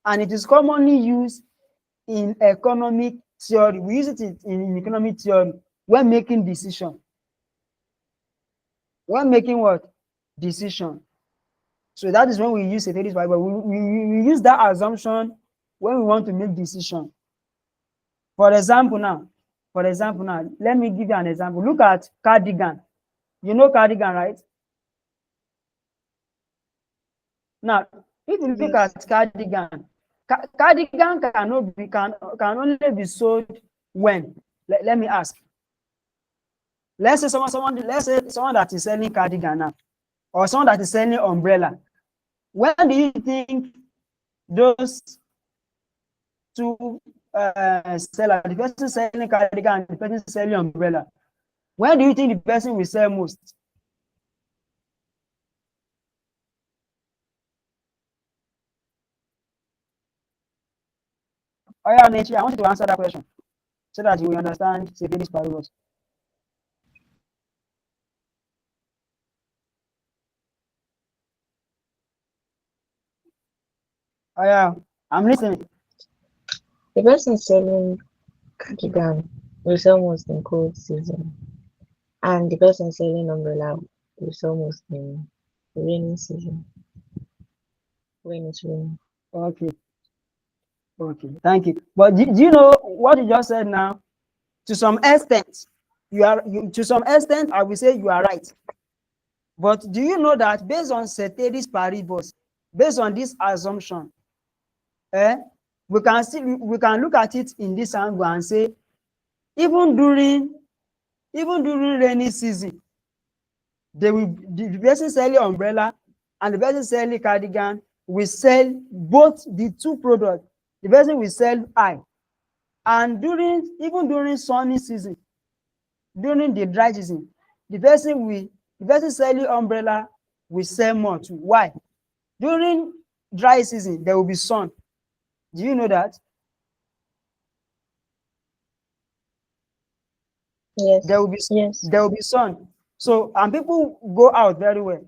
and it is commonly used in economic theory. We use it in economic theory when making decision. When making what? Decision. So that is when we use ceteris paribus. We use that assumption when we want to make decision. For example now, let me give you an example. Look at cardigan. You know cardigan, right? Now, if you look Yes. at cardigan, cardigan can only be sold when. Let me ask. Let's say someone that is selling cardigan now, or someone that is selling umbrella. When do you think those two sellers, the person selling cardigan and the person selling umbrella, when do you think the person will sell most? Oh yeah, Nechi, I want you to answer that question so that you will understand ceteris paribus. Oh yeah, I'm listening. The person selling cardigan will sell most in cold season, and the person selling umbrella will sell most in rainy season when it's raining. Okay, okay, thank you. But do you know what you just said now? To some extent, to some extent, I will say you are right. But do you know that based on ceteris paribus, based on this assumption, we can look at it in this angle and say, even during rainy season, the person selling umbrella and the person selling cardigan will sell both the two products. The person will sell high. And even during sunny season, during the dry season, the person selling umbrella will sell more too. Why? During dry season, there will be sun. Do you know that? Yes. There will be Yes. sun. So, and people go out very well.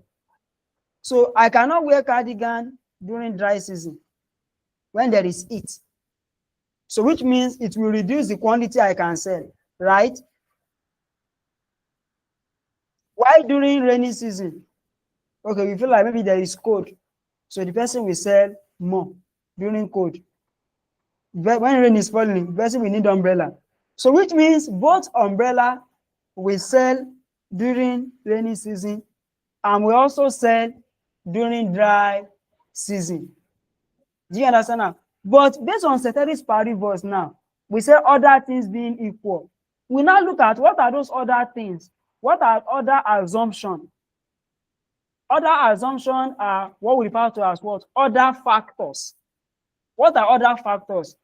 So I cannot wear cardigan during dry season when there is heat. So which means it will reduce the quantity I can sell, right? Why during rainy season? Okay, we feel like maybe there is cold. So the person will sell more during cold. When rain is falling, the person will need umbrella. So which means both umbrella will sell during rainy season and we also sell during dry season. Do you understand now? But based on ceteris paribus now, we say other things being equal. We now look at what are those other things? What are other assumptions? Other assumptions are what we refer to as what? Other factors. What are other factors?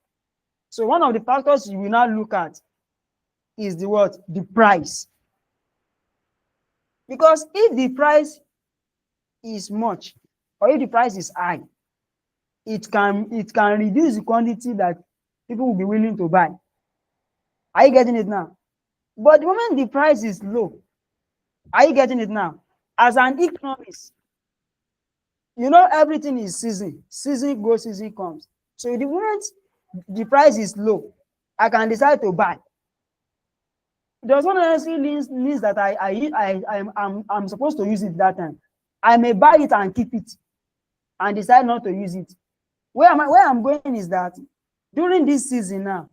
So one of the factors you will now look at is the what? The price. Because if the price is much or if the price is high, it can reduce the quantity that people will be willing to buy. Are you getting it now? But the moment the price is low, are you getting it now? As an economist, you know everything is season. Season goes, season comes. So the moment the price is low, I can decide to buy. It does not necessarily mean that I'm supposed to use it that time. I may buy it and keep it and decide not to use it. Where I'm going is that during this season now,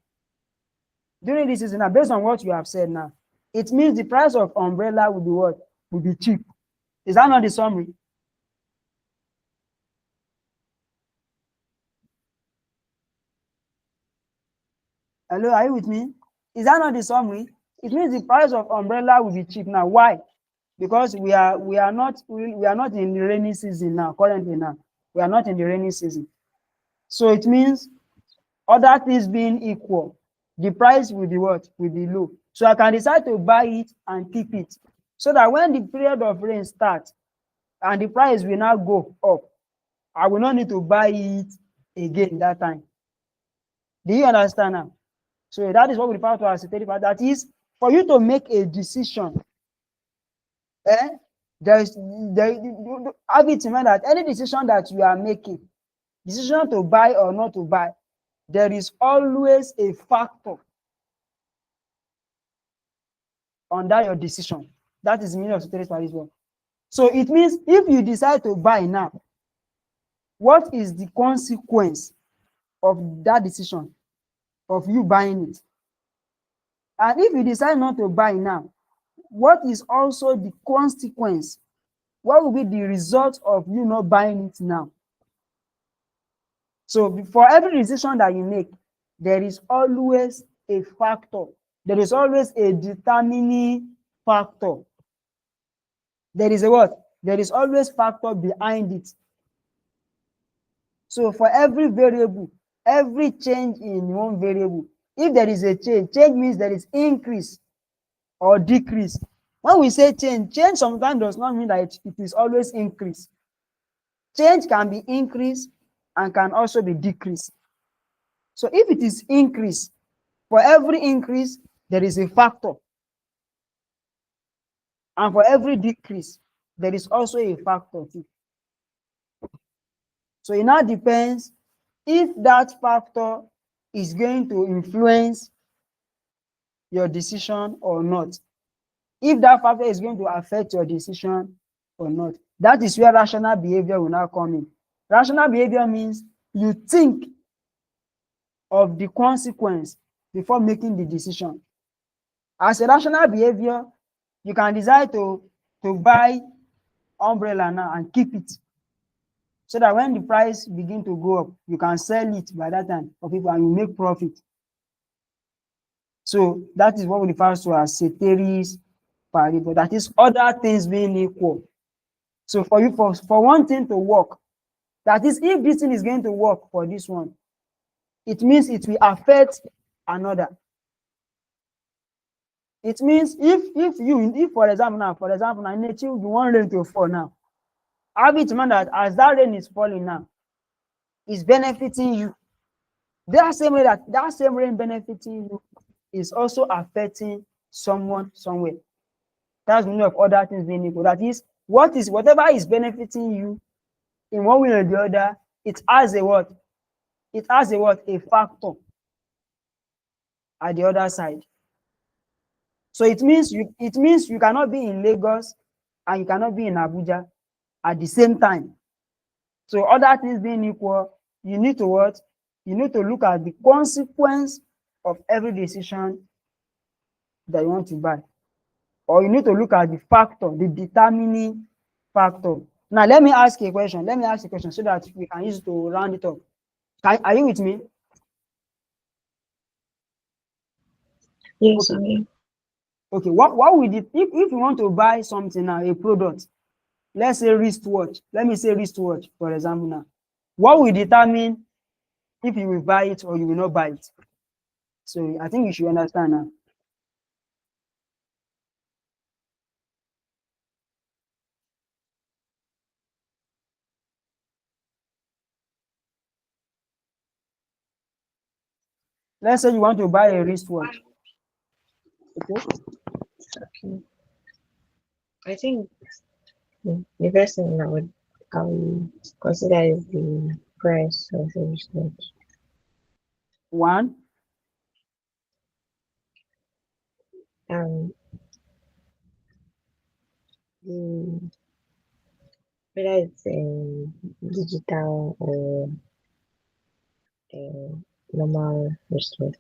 based on what you have said now, it means the price of umbrella will be what? Will be cheap. Is that not the summary? Hello, are you with me? Is that not the summary? It means the price of umbrella will be cheap now. Why? Because we are not in the rainy season now. Currently now, we are not in the rainy season. So it means other things being equal, the price will be what? Will be low. So I can decide to buy it and keep it, so that when the period of rain starts and the price will now go up, I will not need to buy it again that time. Do you understand now? So that is what we refer to as ceteris paribus. That is, for you to make a decision, Have it in mind that any decision that you are making, decision to buy or not to buy, there is always a factor under your decision. That is the meaning of ceteris paribus. So it means if you decide to buy now, what is the consequence of that decision, of you buying it? And if you decide not to buy now, what is also the consequence? What will be the result of you not buying it now? So for every decision that you make, there is always a factor. There is always a determining factor. There is a what? There is always factor behind it. So for every variable, every change in one variable, if there is a change, change means there is increase or decrease. When we say change, change sometimes does not mean that it is always increase. Change can be increase and can also be decrease. So if it is increase, for every increase, there is a factor. And for every decrease, there is also a factor too. So it now depends if that factor is going to influence your decision or not. If that factor is going to affect your decision or not. That is where rational behavior will now come in. Rational behavior means you think of the consequence before making the decision. As a rational behavior, you can decide to buy umbrella now and keep it, so that when the price begin to go up, you can sell it by that time for people and you make profit. So that is what we refer to as ceteris paribus. That is other things being equal. So for you, for one thing to work, that is, if this thing is going to work for this one, it means it will affect another. It means if for example now, nature you want rain to fall now. Have it in mind that as that rain is falling now, it's benefiting you. That same way that same rain benefiting you is also affecting someone somewhere. That's the meaning of other things being equal. That is, whatever is benefiting you in one way or the other, it has a what? It has a what? A factor at the other side. So it means you cannot be in Lagos and you cannot be in Abuja at the same time. So other things being equal, you need to what? You need to look at the consequence of every decision that you want to buy. Or you need to look at the factor, the determining factor. Now let me ask you a question. Let me ask you a question so that we can use it to round it up. Are you with me? Yes, Okay. okay. Okay, what would it, if you want to buy something now, a product, let's say wristwatch, let me say wristwatch, for example now, what will determine if you will buy it or you will not buy it? So I think you should understand now. Let's say you want to buy a wristwatch. Okay. Okay. I think the first thing I would consider is the price of the research. One, Um, the whether it's digital or normal research.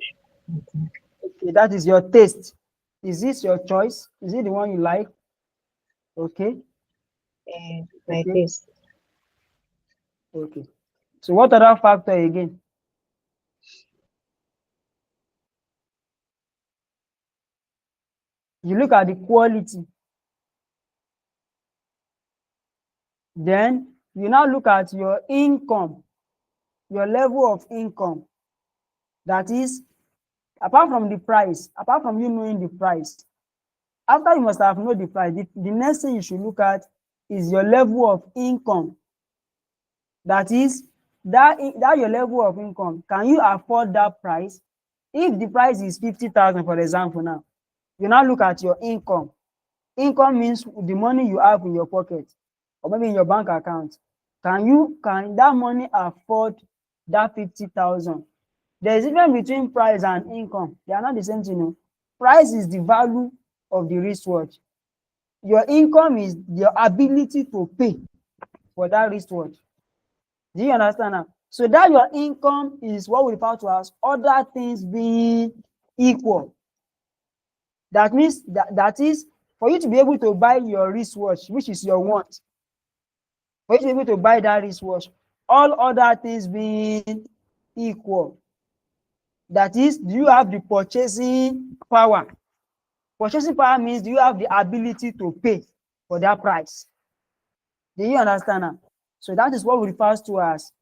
I think. okay, that is your taste. Is this your choice? Is it the one you like? Okay, My okay, taste. okay. So what other factor again? You look at the quality. Then you now look at your income, your level of income. That is, apart from the price, apart from you knowing the price, after you must have known the price, the next thing you should look at is your level of income. That is, that your level of income, can you afford that price? If the price is 50,000, for example, now, you now look at your income. Income means the money you have in your pocket or maybe in your bank account. Can that money afford that 50,000? There is a difference between price and income. They are not the same thing. No. Price is the value of the wristwatch. Your income is your ability to pay for that wristwatch. Do you understand now? So that your income is what we refer to as other things being equal. That means that is for you to be able to buy your wristwatch, which is your want. For you to be able to buy that wristwatch, all other things being equal. That is, do you have the purchasing power? Purchasing power means do you have the ability to pay for that price? Do you understand now? So that is what we refer to as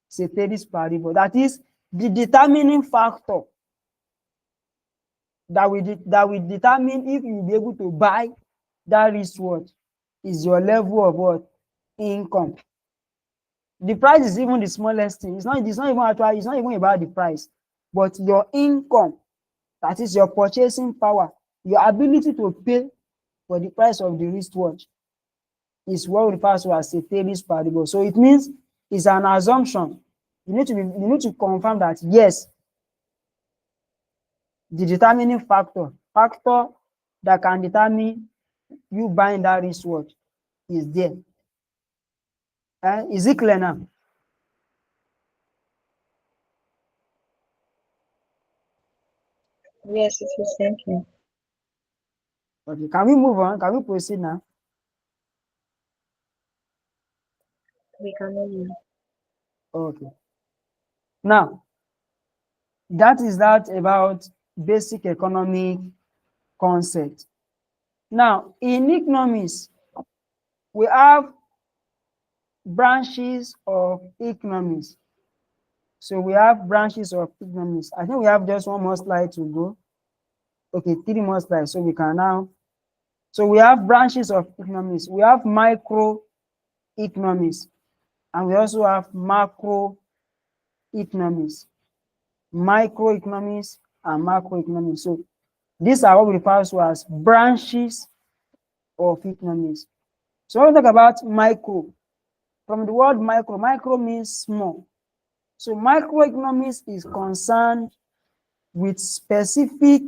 ceteris paribus. That is the determining factor that will determine if you will be able to buy that wristwatch is your level of what? Income. The price is even the smallest thing. It's not even actually, it's not even about the price, but your income, that is your purchasing power, your ability to pay for the price of the wristwatch is what we refer to as ceteris paribus. So it means it's an assumption. You need to confirm that yes, the determining factor that can determine you buying that wristwatch is there. Is it clear now? Yes, it is. Thank you. Okay, can we move on? Can we proceed now? We can hear you. Okay. Now, that is that about basic economic concept. Now, in economics, we have branches of economics. So we have branches of economics. I think we have just one more slide to go. Okay, 3 more slides. So we can now. So we have branches of economics. We have microeconomics, and we also have macroeconomics. Microeconomics and macroeconomics. So these are what we refer to as branches of economics. So when we talk about micro, from the word micro means small. So microeconomics is concerned with specific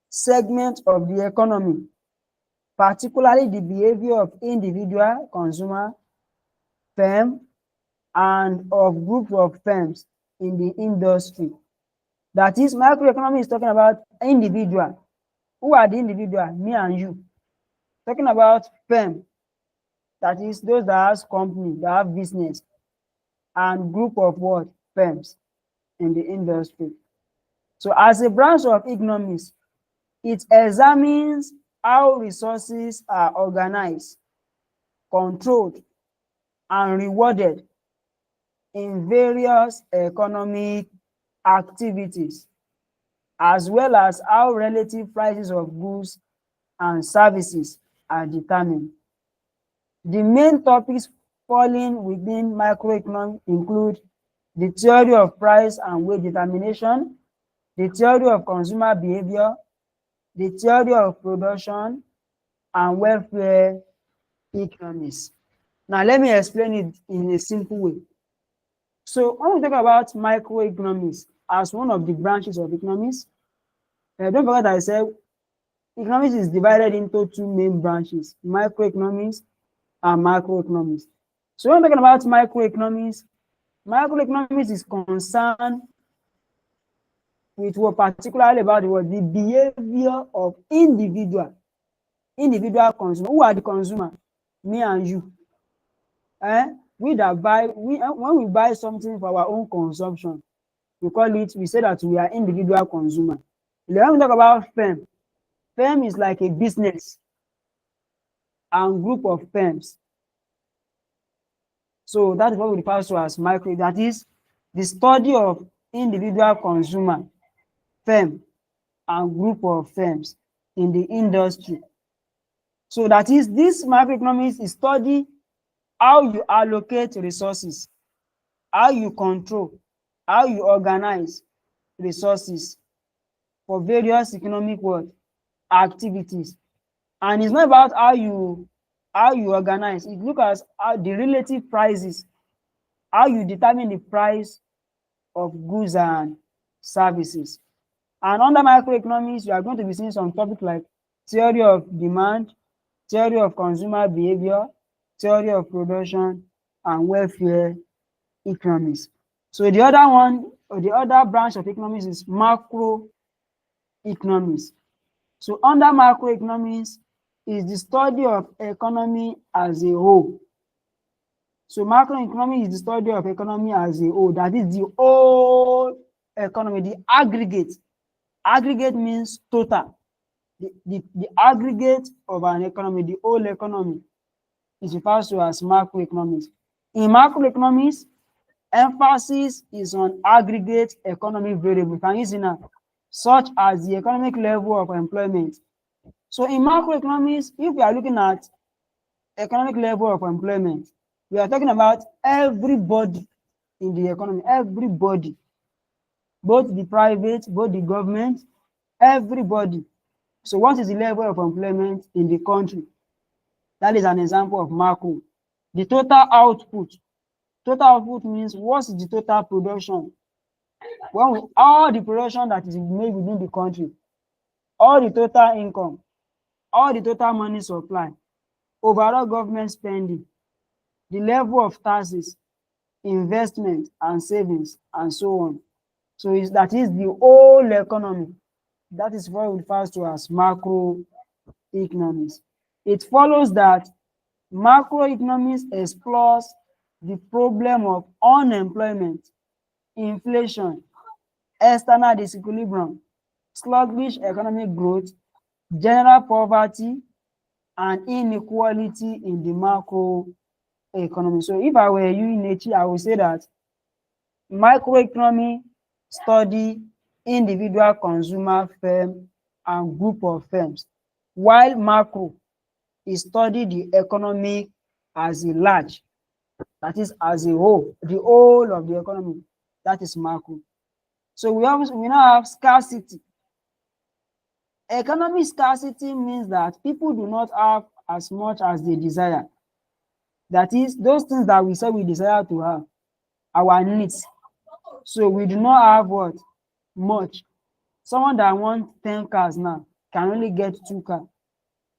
segments of the economy, particularly the behavior of individual consumer, firm, and of groups of firms in the industry. That is, microeconomics is talking about individual. Who are the individual? Me and you. Talking about firm, that is those that has company, that have business, and group of what? Firms in the industry. So as a branch of economics, it examines how resources are organized, controlled, and rewarded in various economic activities, as well as how relative prices of goods and services are determined. The main topics falling within microeconomics include the theory of price and wage determination, the theory of consumer behavior, the theory of production, and welfare economics. Now, let me explain it in a simple way. So, when we talk about microeconomics as one of the branches of economics, don't forget that I said economics is divided into 2 main branches, microeconomics and macroeconomics. So, when we're talking about microeconomics is concerned with what particularly about the behavior of individual consumer. Who are the consumer? Me and you. We that buy, when we buy something for our own consumption, we say that we are individual consumer. When we talk about firm is like a business and group of firms. So that is what we refer to as micro. That is the study of individual consumer, firm, and group of firms in the industry. So that is, this macroeconomics is study how you allocate resources, how you control, how you organize resources for various economic activities, And it's not about how you organize. It look at how the relative prices, how you determine the price of goods and services. And under microeconomics, you are going to be seeing some topics like theory of demand, theory of consumer behavior, theory of production, and welfare economics. So the other one, or the other branch of economics, is macroeconomics. So under macroeconomics is the study of economy as a whole. So macroeconomics is the study of economy as a whole. That is the whole economy, the aggregate. Aggregate means total. The aggregate of an economy, the whole economy, is referred to as macroeconomics. In macroeconomics, emphasis is on aggregate economic variables. Can you see now? Such as the economic level of employment. So in macroeconomics, if we are looking at economic level of employment, we are talking about everybody in the economy, everybody, both the private, both the government, everybody. So what is the level of employment in the country? That is an example of macro. The total output. Total output means what is the total production? All the production that is made within the country, all the total income, all the total money supply, overall government spending, the level of taxes, investment and savings, and so on. So that is the whole economy. That is what refers to as macroeconomics. It follows that macroeconomics explores the problem of unemployment, inflation, external disequilibrium, sluggish economic growth, general poverty, and inequality in the macro economy. So if I were you in Nechi, I would say that microeconomy study individual consumer firm and group of firms, while macro is study the economy as a large, that is as a whole, the whole of the economy. That is macro. So we now have scarcity. Economic scarcity means that people do not have as much as they desire. That is, those things that we say we desire to have, our needs. So we do not have what? Much. Someone that wants 10 cars now can only get 2 cars.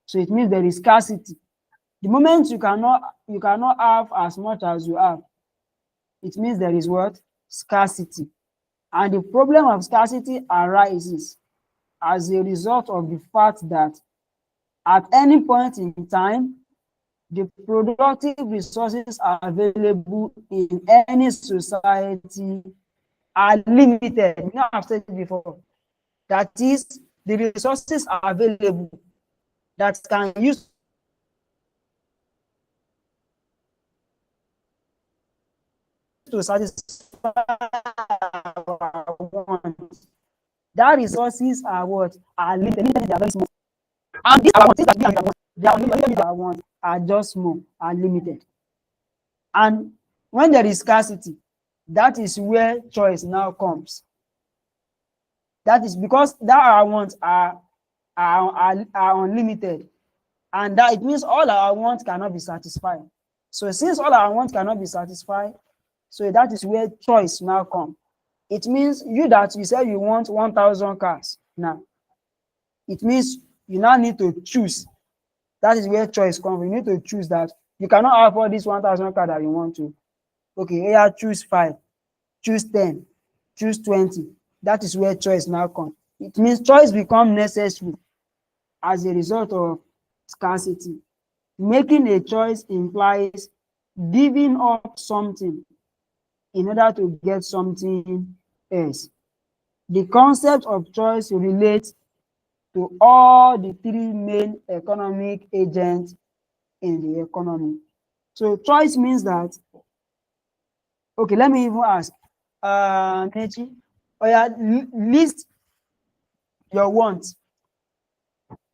So it means there is scarcity. The moment you cannot have as much as you have, it means there is what? Scarcity. And the problem of scarcity arises as a result of the fact that at any point in time, the productive resources available in any society are limited. You know, I've said it before. That is, the resources are available that can use to satisfy our wants. That resources are what? Are limited. They are very small. And these are wants that they are limited. Our wants are just small, are limited. And when there is scarcity, that is where choice now comes. That is because that our wants are unlimited, and that it means all our wants cannot be satisfied. So since all our wants cannot be satisfied, so that is where choice now comes. It means you said you want 1,000 cars now. It means you now need to choose. That is where choice comes. You need to choose that you cannot have all these 1,000 cars that you want to. Okay, yeah, choose 5, choose 10, choose 20. That is where choice now comes. It means choice becomes necessary as a result of scarcity. Making a choice implies giving up something in order to get something else. The concept of choice relates to all the 3 main economic agents in the economy. So choice means that, okay, let me even ask, Nechi, list your wants.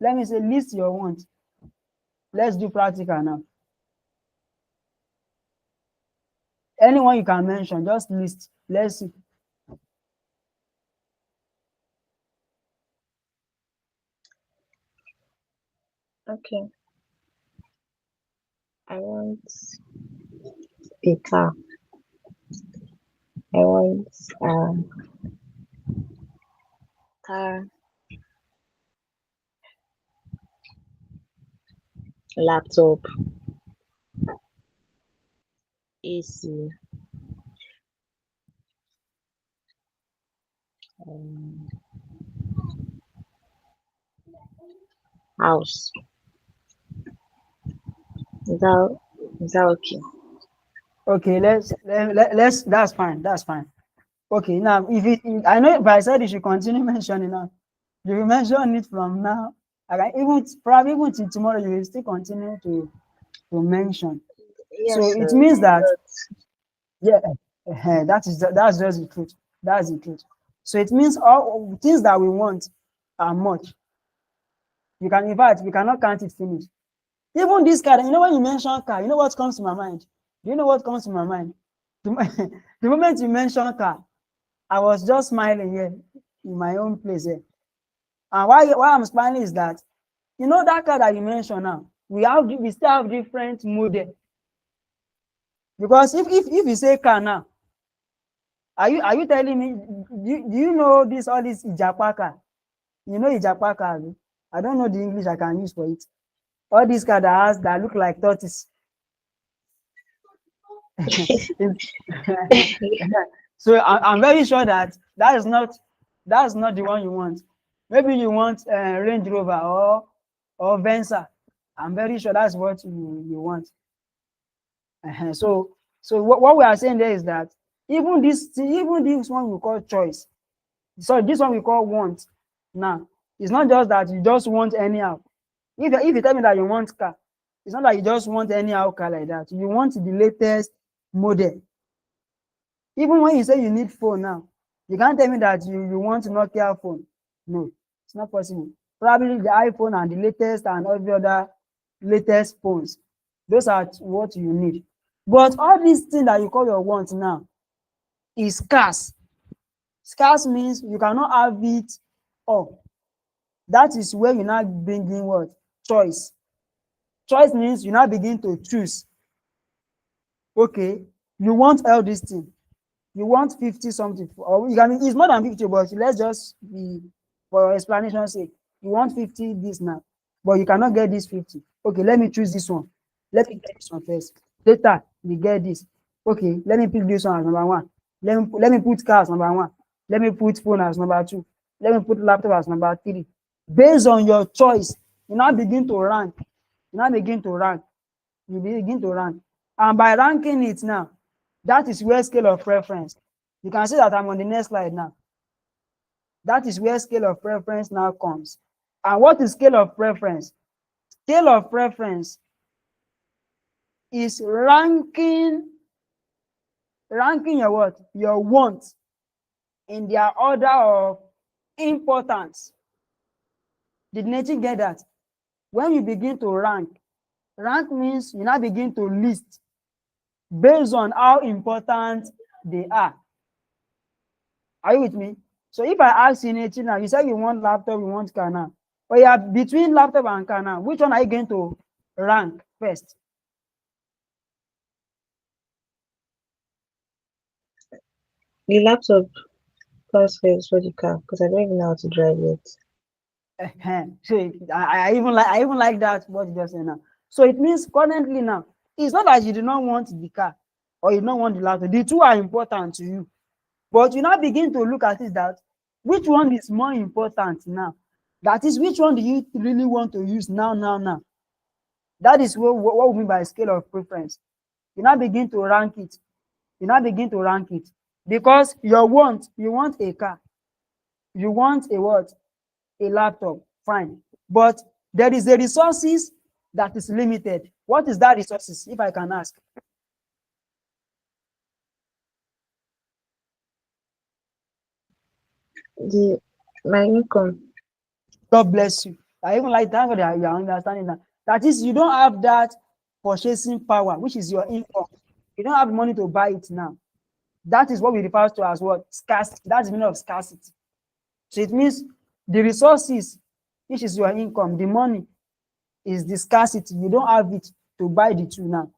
Let me say list your wants. Let's do practical now. Anyone you can mention, just list. Let's see. Okay. I want a car. I want car, laptop, AC, um, house. Is that is that okay? Okay, let's that's fine. That's fine. Okay, now I know if I said you should continue mentioning now, you will mention it from now. I can even probably even till tomorrow you will still continue to mention. So Yes, it sir. means that But yeah, that's just the truth. That's the truth. So it means all things that we want are much. You can, in fact, we cannot count it finish. Even this car, you know, when you mention car, you know what comes to my mind? Do you know what comes to my mind? The, the moment you mention car, I was just smiling here in my own place here. And why I'm smiling is that, you know, that car that you mentioned now, we still have different model. Because if you say car now, are you telling me, do you know this all this Ijapa car? You know Ijapa car? Abi? I don't know the English I can use for it. All these car that look like tortoise. So I'm very sure that that's not the one you want. Maybe you want Range Rover or Venza. I'm very sure that's what you want. So what we are saying there is that even this one we call choice. So this one we call want. Now it's not just that you just want anyhow. If you tell me that you want car, it's not that you just want anyhow car like that. You want the latest model. Even when you say you need phone now, you can't tell me that you want Nokia phone. No, it's not possible. Probably the iPhone and the latest and all the other latest phones. Those are what you need. But all these things that you call your want now is scarce. Scarce means you cannot have it all. That is where you now bring in what? Choice. Choice means you now begin to choose. Okay, you want all these things. You want 50 something, or you can, it's more than 50, but let's just be for explanation's sake. You want 50 this now, but you cannot get this 50. Okay, let me choose this one. Let me get this one first. Later, we get this. Okay, let me pick this one as number one. Let me put car as number one. Let me put phone as number two. Let me put laptop as number three. Based on your choice, you now begin to rank. You now begin to rank. You begin to rank. And by ranking it now, that is where scale of preference. You can see that I'm on the next slide now. That is where scale of preference now comes. And what is scale of preference? Scale of preference is ranking your what? Your wants in their order of importance. Did Nature get that? When you begin to rank means you now begin to list based on how important they are. Are you with me? So if I ask you now, you say you want laptop, you want car now. But yeah, between laptop and car now, which one are you going to rank first? the laptop comes first for the car because I don't even know how to drive yet. So I even like that what you just said now. So it means currently now, it's not that you do not want the car or you don't want the laptop. The two are important to you. But you now begin to look at it that which one is more important now? That is, which one do you really want to use now? That is what we mean by scale of preference. You now begin to rank it. You now begin to rank it. Because you want a car. You want a what? A laptop. Fine. But there is a resources that is limited. What is that resources, if I can ask? The my income. God bless you. I even like that, but you are understanding that. That is, you don't have that purchasing power, which is your income. You don't have money to buy it now. That is what we refer to as what? Scarcity. That's the meaning of scarcity. So it means the resources, which is your income, the money, is the scarcity. You don't have it to buy the two now.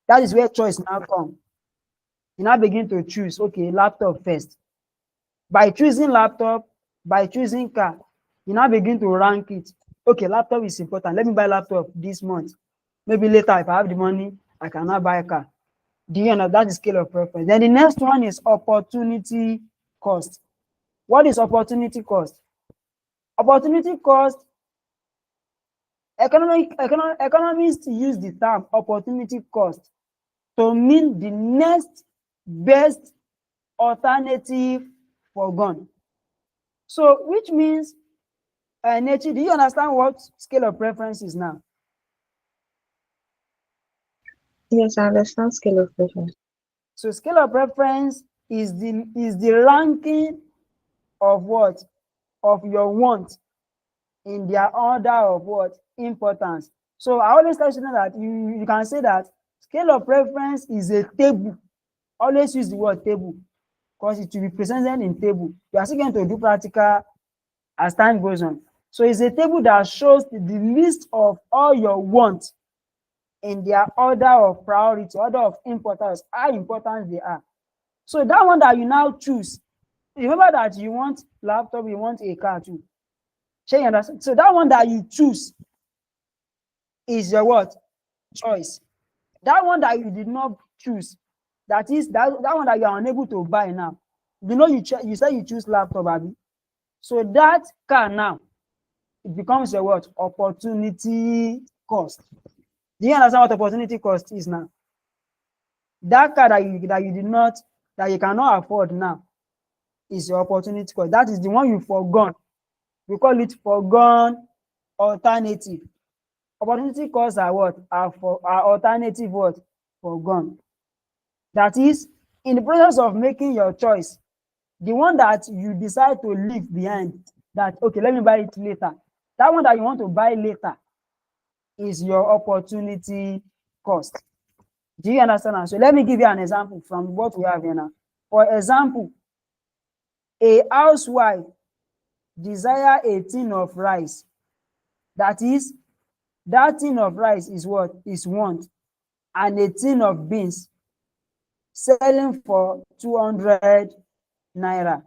That is where choice now comes. You now begin to choose, okay, laptop first. By choosing laptop, by choosing car, you now begin to rank it. Okay, laptop is important. Let me buy laptop this month. Maybe later, if I have the money, I can now buy a car. Do you know that is scale of preference? Then the next one is opportunity cost. What is opportunity cost? Opportunity cost, economists use the term opportunity cost to mean the next best alternative forgone. So, which means, Nechi, do you understand what scale of preference is now? Yes, I understand scale of preference. So, scale of preference is the ranking of what? Of your want in their order of what? Importance. So, I always tell students that you can say that scale of preference is a table. Always use the word table because it will be presented in table. You are still going to do practical as time goes on. So it's a table that shows the list of all your wants in their order of priority, order of importance, how important they are. So that one that you now choose, remember that you want laptop, you want a car too. Shall you understand? So that one that you choose is your what? Choice. That one that you did not choose, that is that one that you are unable to buy now. You know you say you choose laptop, Abby. So that car now, it becomes a what? Opportunity cost. Do you understand what opportunity cost is now? That car that you did not, that you cannot afford now, is your opportunity cost. That is the one you forgone. We call it forgone alternative. Opportunity costs are what? Are alternative what? Forgone. That is, in the process of making your choice, the one that you decide to leave behind, that okay, let me buy it later. That one that you want to buy later is your opportunity cost. Do you understand? So let me give you an example from what we have here now. For example, a housewife desire a tin of rice. That is, that tin of rice is what? Is want. And a tin of beans selling for 200 naira.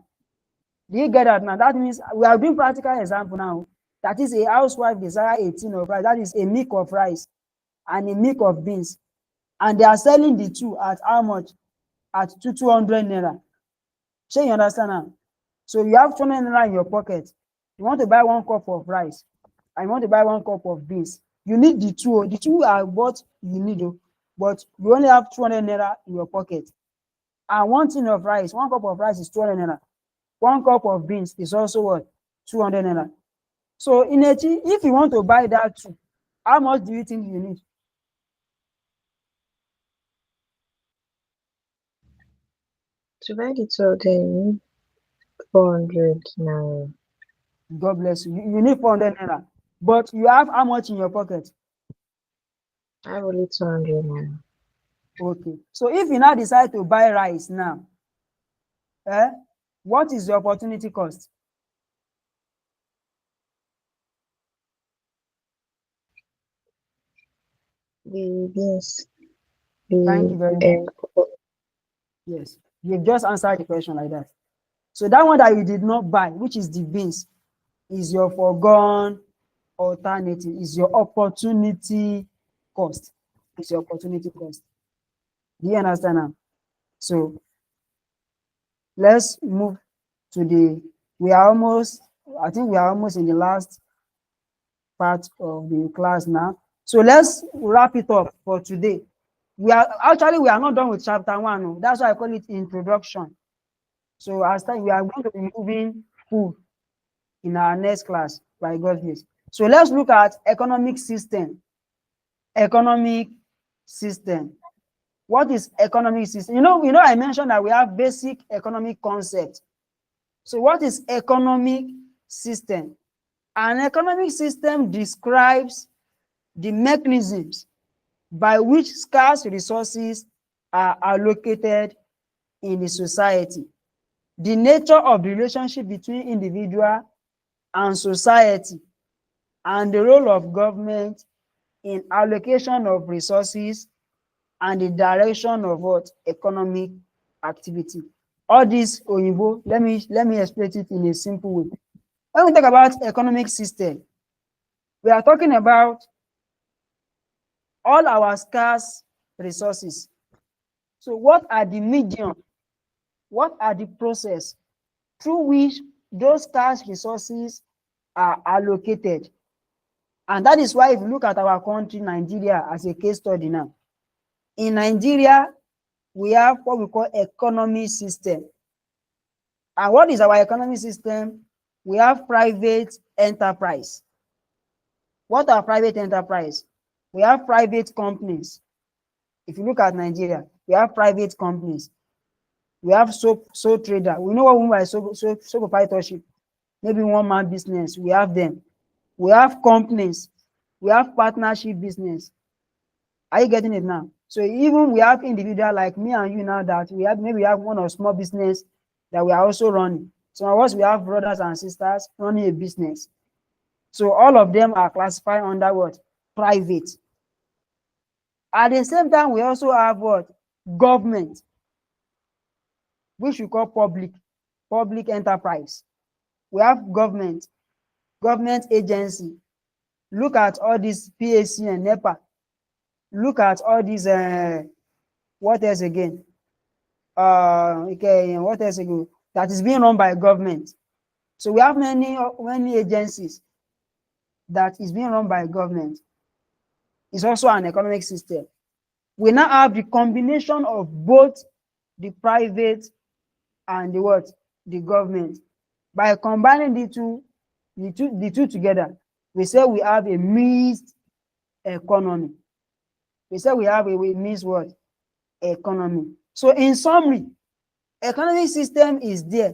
Do you get that now? That means we are doing practical example now. That is, a housewife desire a tin of rice. That is a milk of rice and a milk of beans. And they are selling the two at how much? At 200 naira. So you understand now? So you have 200 naira in your pocket. You want to buy 1 cup of rice and you want to buy 1 cup of beans. You need the two. The two are what you need, but you only have 200 naira in your pocket. And 1 tin of rice, 1 cup of rice is 200 naira. 1 cup of beans is also what? 200 naira. So in if you want to buy that two, how much do you think you need? To buy the two of them, you need 400 now. God bless you. You need 400 naira. But you have how much in your pocket? I have only 200 now. Okay. So if you now decide to buy rice now, what is the opportunity cost? The beans, Thank you very much. the Yes. You've just answered the question like that. So that one that you did not buy, which is the beans, is your foregone alternative, is your opportunity cost. It's your opportunity cost. Do you understand now? So let's move to I think we are almost in the last part of the class now. So let's wrap it up for today. We are not done with chapter 1. No. That's why I call it introduction. So as time we are going to be moving full in our next class by God's grace. So let's look at economic system. Economic system. What is economic system? You know, I mentioned that we have basic economic concept. So what is economic system? An economic system describes the mechanisms by which scarce resources are allocated in the society, the nature of the relationship between individual and society, and the role of government in allocation of resources and the direction of what economic activity. All this Oyinbo, let me explain it in a simple way. When we talk about economic system, we are talking about all our scarce resources. So what are the medium, what are the process through which those scarce resources are allocated? And that is why if you look at our country, Nigeria, as a case study now, in Nigeria, we have what we call economy system. And what is our economy system? We have private enterprise. What are private enterprise? We have private companies. If you look at Nigeria, we have private companies. We have sole trader. We know what we mean by sole proprietorship. Maybe one man business. We have them. We have companies. We have partnership business. Are you getting it now? So even we have individual like me and you now that we have, maybe we have one or small business that we are also running. Some of us, we have brothers and sisters running a business. So all of them are classified under what? Private. At the same time, we also have what? Government, which we call public enterprise. We have government agency. Look at all these PAC and NEPA. Look at all these, what else again? Okay, what else again? That is being run by government. So we have many agencies that is being run by government. It's also an economic system. We now have the combination of both the private and the what? The government. By combining the two together, we say we have a mixed economy. We say we have a mixed what? Economy. So in summary, economic system is there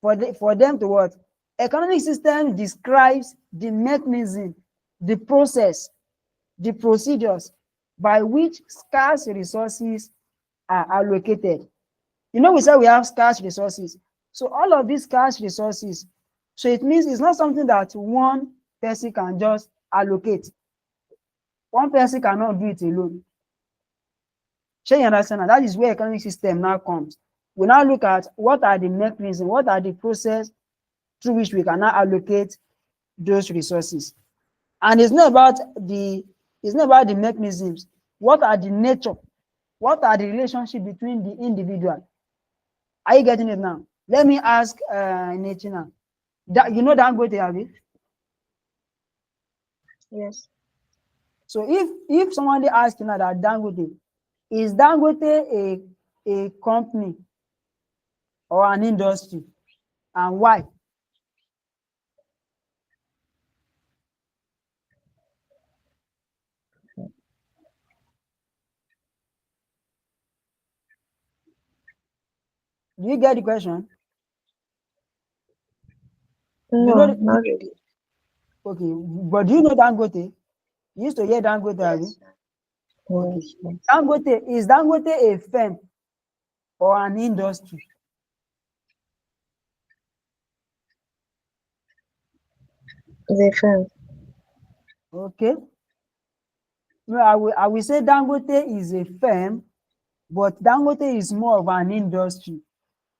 for them to what? Economic system describes the mechanism, the process, the procedures by which scarce resources are allocated. You know, we say we have scarce resources. So all of these scarce resources, so it means it's not something that one person can just allocate. One person cannot do it alone. Shall you understand? That is where economic system now comes. We now look at what are the mechanisms, what are the process through which we can now allocate those resources. And it's not about the mechanisms. What are the nature? What are the relationship between the individual? Are you getting it now? Let me ask Nechina. You know Dangote, have you? Yes. So if somebody asks you now that Dangote, is Dangote a company or an industry, and why? Do you get the question? No, not really. Okay, but do you know Dangote? You used to hear Dangote, have you? Yes. Okay. Yes, yes. Is Dangote a firm or an industry? It's a firm. Okay. No, I will say Dangote is a firm, but Dangote is more of an industry.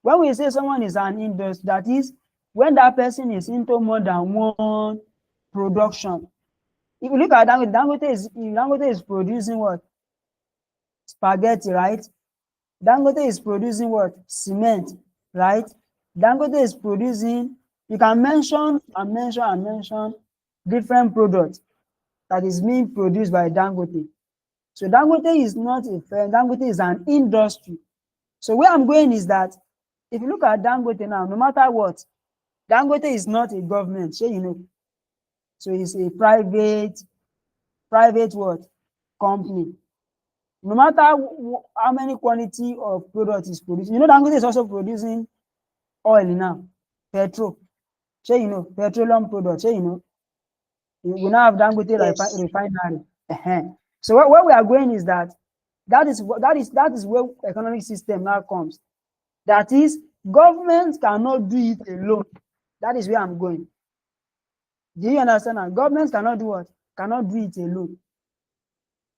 When we say someone is an industry, that is when that person is into more than one production. If you look at Dangote, Dangote is producing what? Spaghetti, right? Dangote is producing what? Cement, right? Dangote is producing, you can mention different products that is being produced by Dangote. So Dangote is not a firm, Dangote is an industry. So where I'm going is that if you look at Dangote now, no matter what, Dangote is not a government, so you know. So it's a private what? Company. No matter how many quantity of product is produced, you know Dangote is also producing oil now, petrol. So you know, petroleum products, so you know. We now have Dangote Yes. refinery. So where we are going is that is where economic system now comes. That is, government cannot do it alone. That is where I'm going. Do you understand? Now, government cannot do what? Cannot do it alone.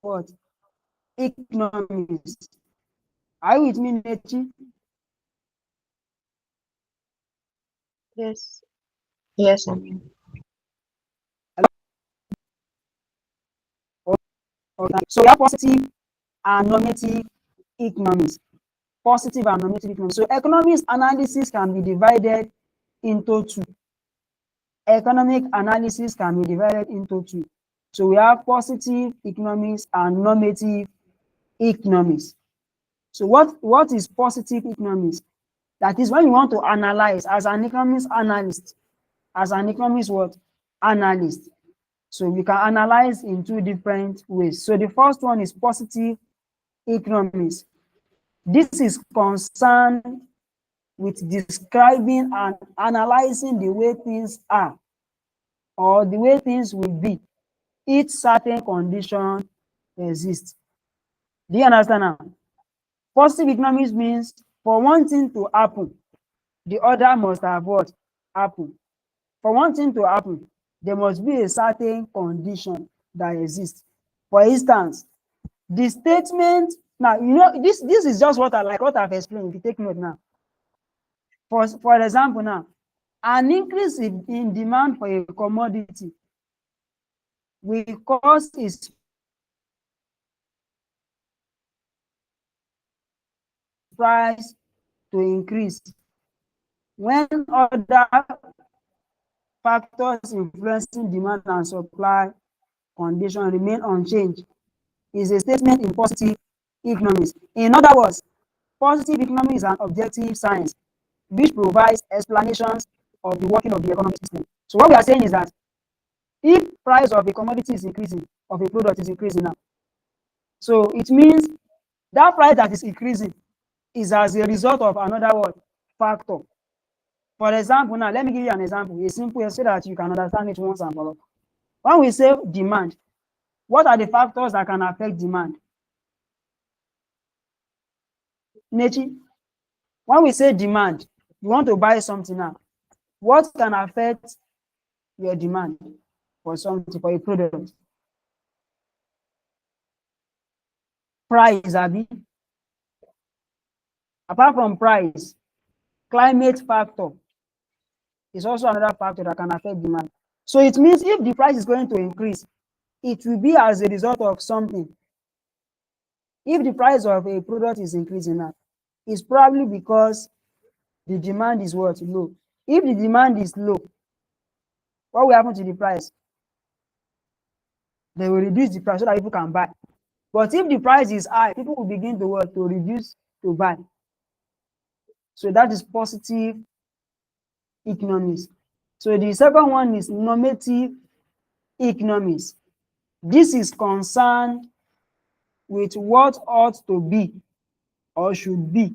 what? Economics. Are you with me, Nechi? Yes. Yes, I mean. Okay. So we have positive and normative economics. Positive and normative economics. So economics analysis can be divided into two. Economic analysis can be divided into two. So we have positive economics and normative economics. So what is positive economics? That is when you want to analyze as an economics analyst, as an economics what? Analyst. So we can analyze in two different ways. So the first one is positive economics. This is concerned with describing and analyzing the way things are or the way things will be if certain condition exists. Do you understand now? Positive economics means for one thing to happen, the other must have what? Happen. For one thing to happen, there must be a certain condition that exists. For instance, the statement now, you know, this is just what I like, what I've explained. If you take note now, for example, now, an increase in demand for a commodity will cause its price to increase when other factors influencing demand and supply condition remain unchanged. Is a statement in positive economics. In other words, positive economics is an objective science which provides explanations of the working of the economic system. So what we are saying is that if price of a commodity is increasing, of a product is increasing now, so it means that price that is increasing is as a result of another what? Factor. For example, now let me give you an example, a simple so that you can understand it once and for all. When we say demand, what are the factors that can affect demand? Nechi, when we say demand, you want to buy something now. What can affect your demand for something, for a product? Price, Abi. Apart from price, climate factor is also another factor that can affect demand. So it means if the price is going to increase, it will be as a result of something. If the price of a product is increasing now, it's probably because the demand is what? Low. If the demand is low, what will happen to the price? They will reduce the price so that people can buy. But if the price is high, people will begin to what? To reduce to buy. So that is positive economics. So the second one is normative economics. This is concerned with what ought to be or should be,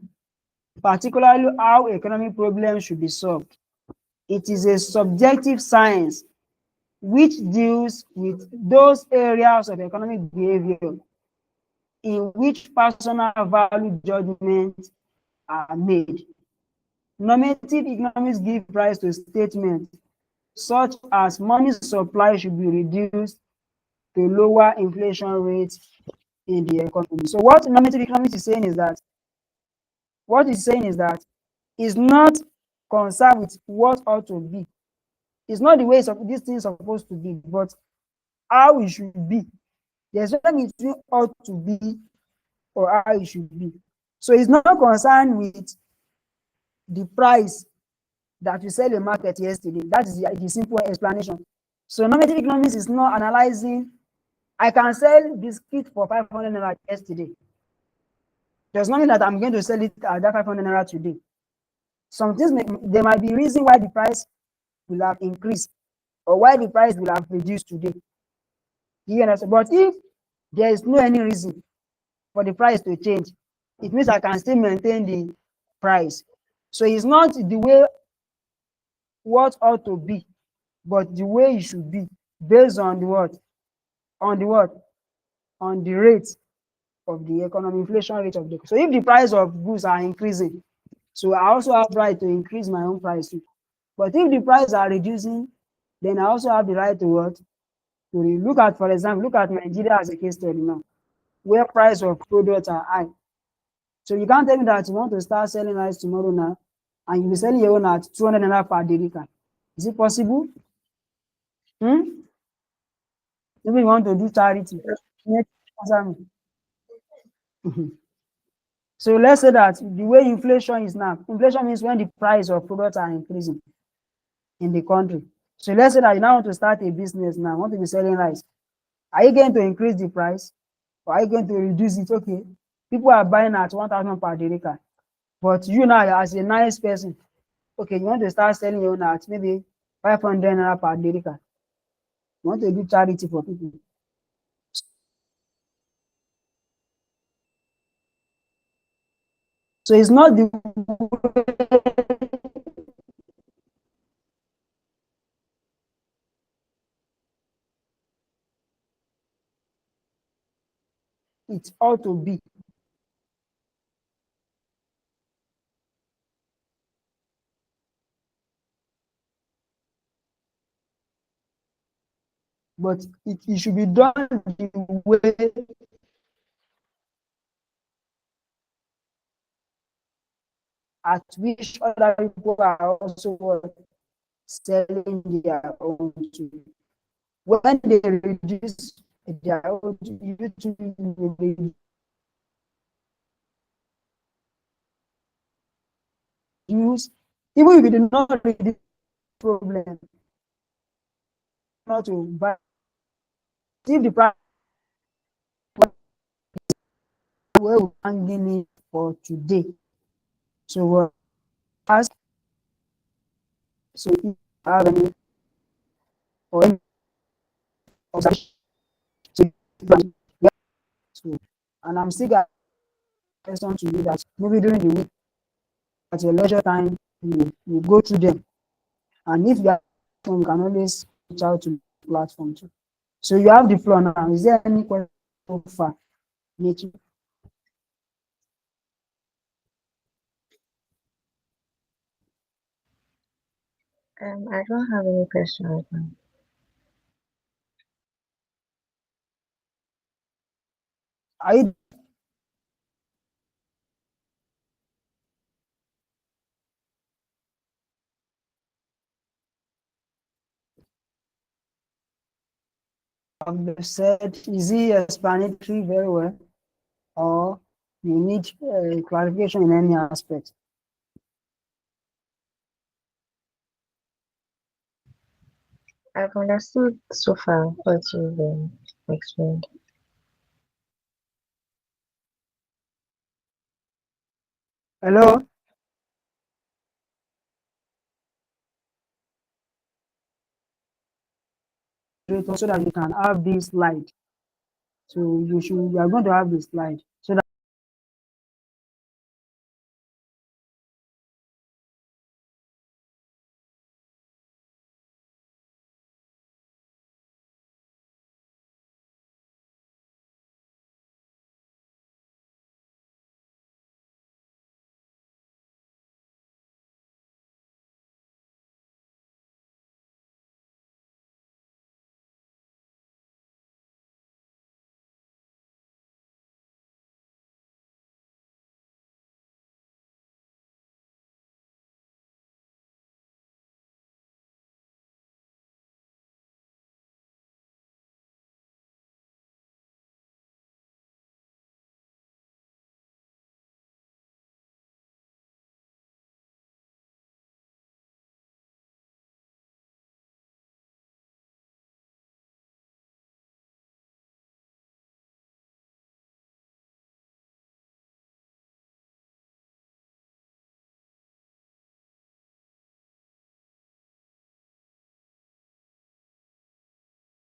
particularly how economic problems should be solved. It is a subjective science which deals with those areas of economic behavior in which personal value judgments are made. Normative economics give rise to statements such as money supply should be reduced to lower inflation rates in the economy. So what normative economics is saying is that it's not concerned with what ought to be. It's not the way this thing is supposed to be, but how it should be. There's a difference between ought to be or how it should be. So it's not concerned with the price that we sell in market yesterday. That is the simple explanation. So normative economics is not analyzing. I can sell biscuit for 500 naira yesterday. Does not mean that I'm going to sell it at that 500 naira today. Some things there might be reason why the price will have increased or why the price will have reduced today. You understand? But if there is no any reason for the price to change, it means I can still maintain the price. So it's not the way what ought to be, but the way it should be based on the what? On the what? On the rate of the economy, inflation rate of the. So if the price of goods are increasing, so I also have right to increase my own price too. But if the prices are reducing, then I also have the right to what? To look at, for example, look at Nigeria as a case study now. where price of products are high. So you can't tell me that you want to start selling rice tomorrow now, and you'll be selling your own at 200 naira per derica. Is it possible? Hmm? Maybe you want to do charity. Answer me. So let's say that the way inflation is now, inflation means when the price of products are increasing in the country. So let's say that you now want to start a business now, want to be selling rice. Are you going to increase the price or are you going to reduce it? Okay, people are buying at 1,000 per derica, but you now as a nice person, okay, you want to start selling your own at maybe 500 naira per derica. You want to do charity for people. So it's not the it ought to be, but it should be done the way at which other people are also selling their own too. When they reduce their own, you too will reduce. Even if you do not reduce problem, not to buy. If the price where we hanging it for today, so what ask, so if you have any or any observation, so, so and I'm still got a question to you that maybe during the week at your leisure time you go through them, and if you have you can always reach out to the platform too. So you have the floor now. Is there any question so far? Nikki? I don't have any question right now. Are you have said, is he explanatory very well, or you need clarification in any aspect? I've understood so far what you've explained. Hello? So that you can have this slide. So you are going to have the slide.